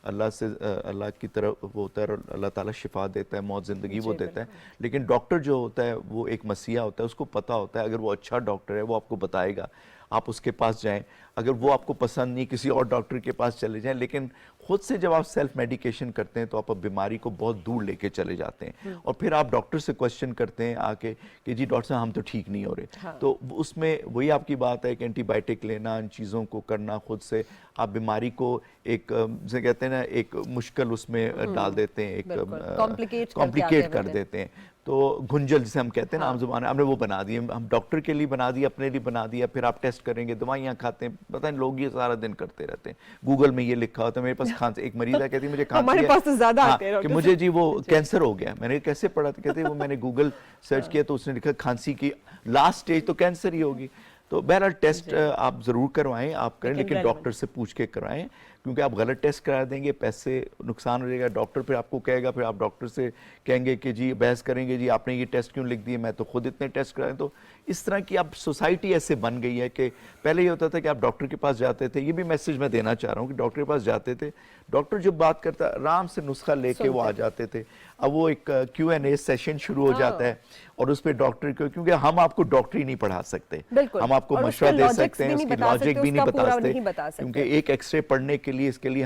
अल्लाह से अल्लाह की तरफ वो होता है, अल्लाह ताला शिफा देता है, मौत ज़िंदगी वो देता है। लेकिन डॉक्टर जो होता है वो एक मसीहा होता है, उसको पता होता है, अगर वो अच्छा डॉक्टर है वो आपको बताएगा, आप उसके पास जाएं। अगर वो आपको पसंद नहीं, किसी और डॉक्टर के पास चले जाएं। लेकिन खुद से जब आप सेल्फ मेडिकेशन करते हैं तो आप बीमारी को बहुत दूर लेके चले जाते हैं, और फिर आप डॉक्टर से क्वेश्चन करते हैं आके कि जी डॉक्टर साहब हम तो ठीक नहीं हो रहे। हाँ। तो उसमें वही आपकी बात है कि एंटीबायोटिक लेना, इन चीज़ों को करना खुद से, आप बीमारी को एक जैसे कहते हैं ना एक मुश्किल उसमें डाल देते हैं, एक कॉम्प्लिकेट कर देते हैं। तो गुंजल जिसे हम कहते हैं ना आम ज़ुबान, हमने वो बना दिए, हम डॉक्टर के लिए बना दिया, अपने लिए बना दिया, फिर आप टेस्ट करेंगे, दवाइयाँ खाते हैं, पता नहीं लोग ये सारा दिन करते रहते हैं। गूगल में ये लिखा होता है, मेरे पास खांसी, एक मरीज है कहती है मुझे खांसी हमारे पास तो ज़्यादा आते हैं कि मुझे जी वो कैंसर हो गया। मैंने कैसे पढ़ा, तो कहते हैं वो मैंने गूगल सर्च किया तो उसने लिखा खांसी की लास्ट स्टेज तो कैंसर ही होगी। तो बहरहाल टेस्ट आप ज़रूर करवाएं, आप करें, लेकिन डॉक्टर से पूछ के करवाएं, क्योंकि आप गलत टेस्ट करा देंगे, पैसे नुकसान हो जाएगा, डॉक्टर फिर आपको कहेगा, फिर आप डॉक्टर से कहेंगे कि जी बहस करेंगे, जी आपने ये टेस्ट क्यों लिख दिए, मैं तो खुद इतने टेस्ट कराए। तो इस तरह की अब सोसाइटी ऐसे बन गई है कि पहले ये होता था कि आप डॉक्टर के पास जाते थे, ये भी मैसेज मैं देना चाह रहा हूँ कि डॉक्टर के पास जाते थे, डॉक्टर जो बात करता आराम से नुस्खा लेके वो आ जाते थे। अब वो एक Q&A सेशन शुरू हो जाता है और उस पे डॉक्टर को, क्योंकि हम आपको डॉक्टरी नहीं पढ़ा सकते, बिल्कुल। हम आपको और मशवरा उसके दे logics सकते हैं, भी नहीं उसकी बता सकते, लॉजिक भी नहीं उसका पूरा बता नहीं बता सकते, सकते। क्योंकि एक एक्सरे पढ़ने के लिए इसके लिए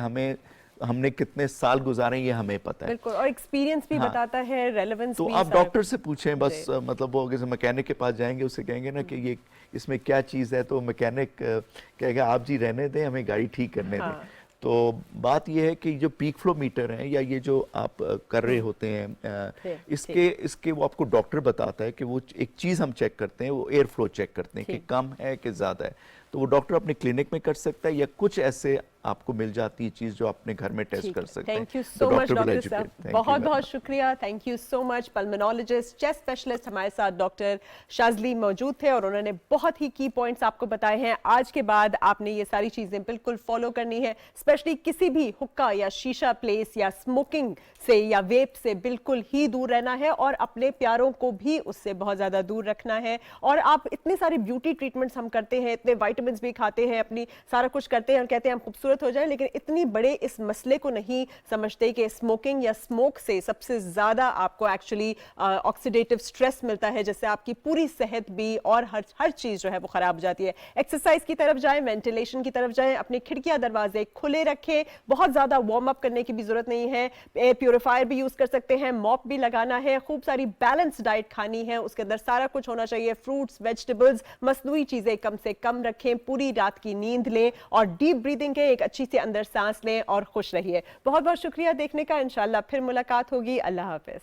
हमने कितने साल गुजारे ये हमें पता है। बिल्कुल, और एक्सपीरियंस भी हाँ। बताता है, रेलेवेंस तो भी आप सारा डॉक्टर कुछ। से पूछें बस, जी। मतलब वो अगर मैकेनिक के पास जाएंगे, उससे कहेंगे ना कि ये इसमें क्या चीज़ है, तो मैकेनिक कहेगा आप जी रहने दें, हमें गाड़ी ठीक करने दें। हाँ। तो बात ये है कि जो पीक फ्लो मीटर है या ये जो आप कर रहे होते हैं, इसके वो आपको डॉक्टर बताता है कि वो एक चीज़ हम चेक करते हैं, वो एयर फ्लो चेक करते हैं कि कम है कि ज़्यादा है। तो वो डॉक्टर अपने क्लिनिक में कर सकता है या कुछ ऐसे आपको मिल जाती है चीज़ जो अपने घर में टेस्ट कर सकते हैं। थैंक यू तो so much will doctor educate. साहब, Thank you बहुत very बहुत much. शुक्रिया, thank you so much. Pulmonologist, chest specialist हमारे साथ डॉक्टर शाज़ली मौजूद थे और उन्होंने बहुत ही की पॉइंट्स आपको बताए हैं। आज के बाद आपने ये सारी चीजें बिल्कुल फॉलो करनी है, स्पेशली किसी भी हुक्का या शीशा प्लेस या स्मोकिंग से या वेप से बिल्कुल ही दूर रहना है और अपने प्यारों को भी उससे बहुत ज्यादा दूर रखना है। और आप इतने सारे ब्यूटी ट्रीटमेंट्स हम करते हैं, इतने विटामिन भी खाते हैं, अपनी सारा कुछ करते हैं और कहते हैं हम खूबसूरत हो जाएं, लेकिन इतनी बड़े इस मसले को नहीं समझते कि स्मोकिंग या स्मोक से सबसे ज्यादा आपको एक्चुअली ऑक्सीडेटिव स्ट्रेस मिलता है, जिससे आपकी पूरी सेहत भी और हर चीज जो है वो खराब हो जाती है। एक्सरसाइज की तरफ जाएं, वेंटिलेशन की तरफ जाएं, अपनी खिड़कियां दरवाजे खुले रखें, बहुत ज्यादा वार्म अप करने की भी जरूरत नहीं है, एयर प्यूरिफायर भी यूज कर सकते हैं, मॉप भी लगाना है, खूब सारी बैलेंस डाइट खानी है, उसके अंदर सारा कुछ होना चाहिए, फ्रूट्स, वेजिटेबल्स, मसनूई चीजें कम से कम रखें, पूरी रात की नींद लें और डीप ब्रीदिंग के एक अच्छी सी अंदर सांस लें और खुश रहिए। बहुत बहुत शुक्रिया देखने का, इंशाल्लाह फिर मुलाकात होगी। अल्लाह हाफिज।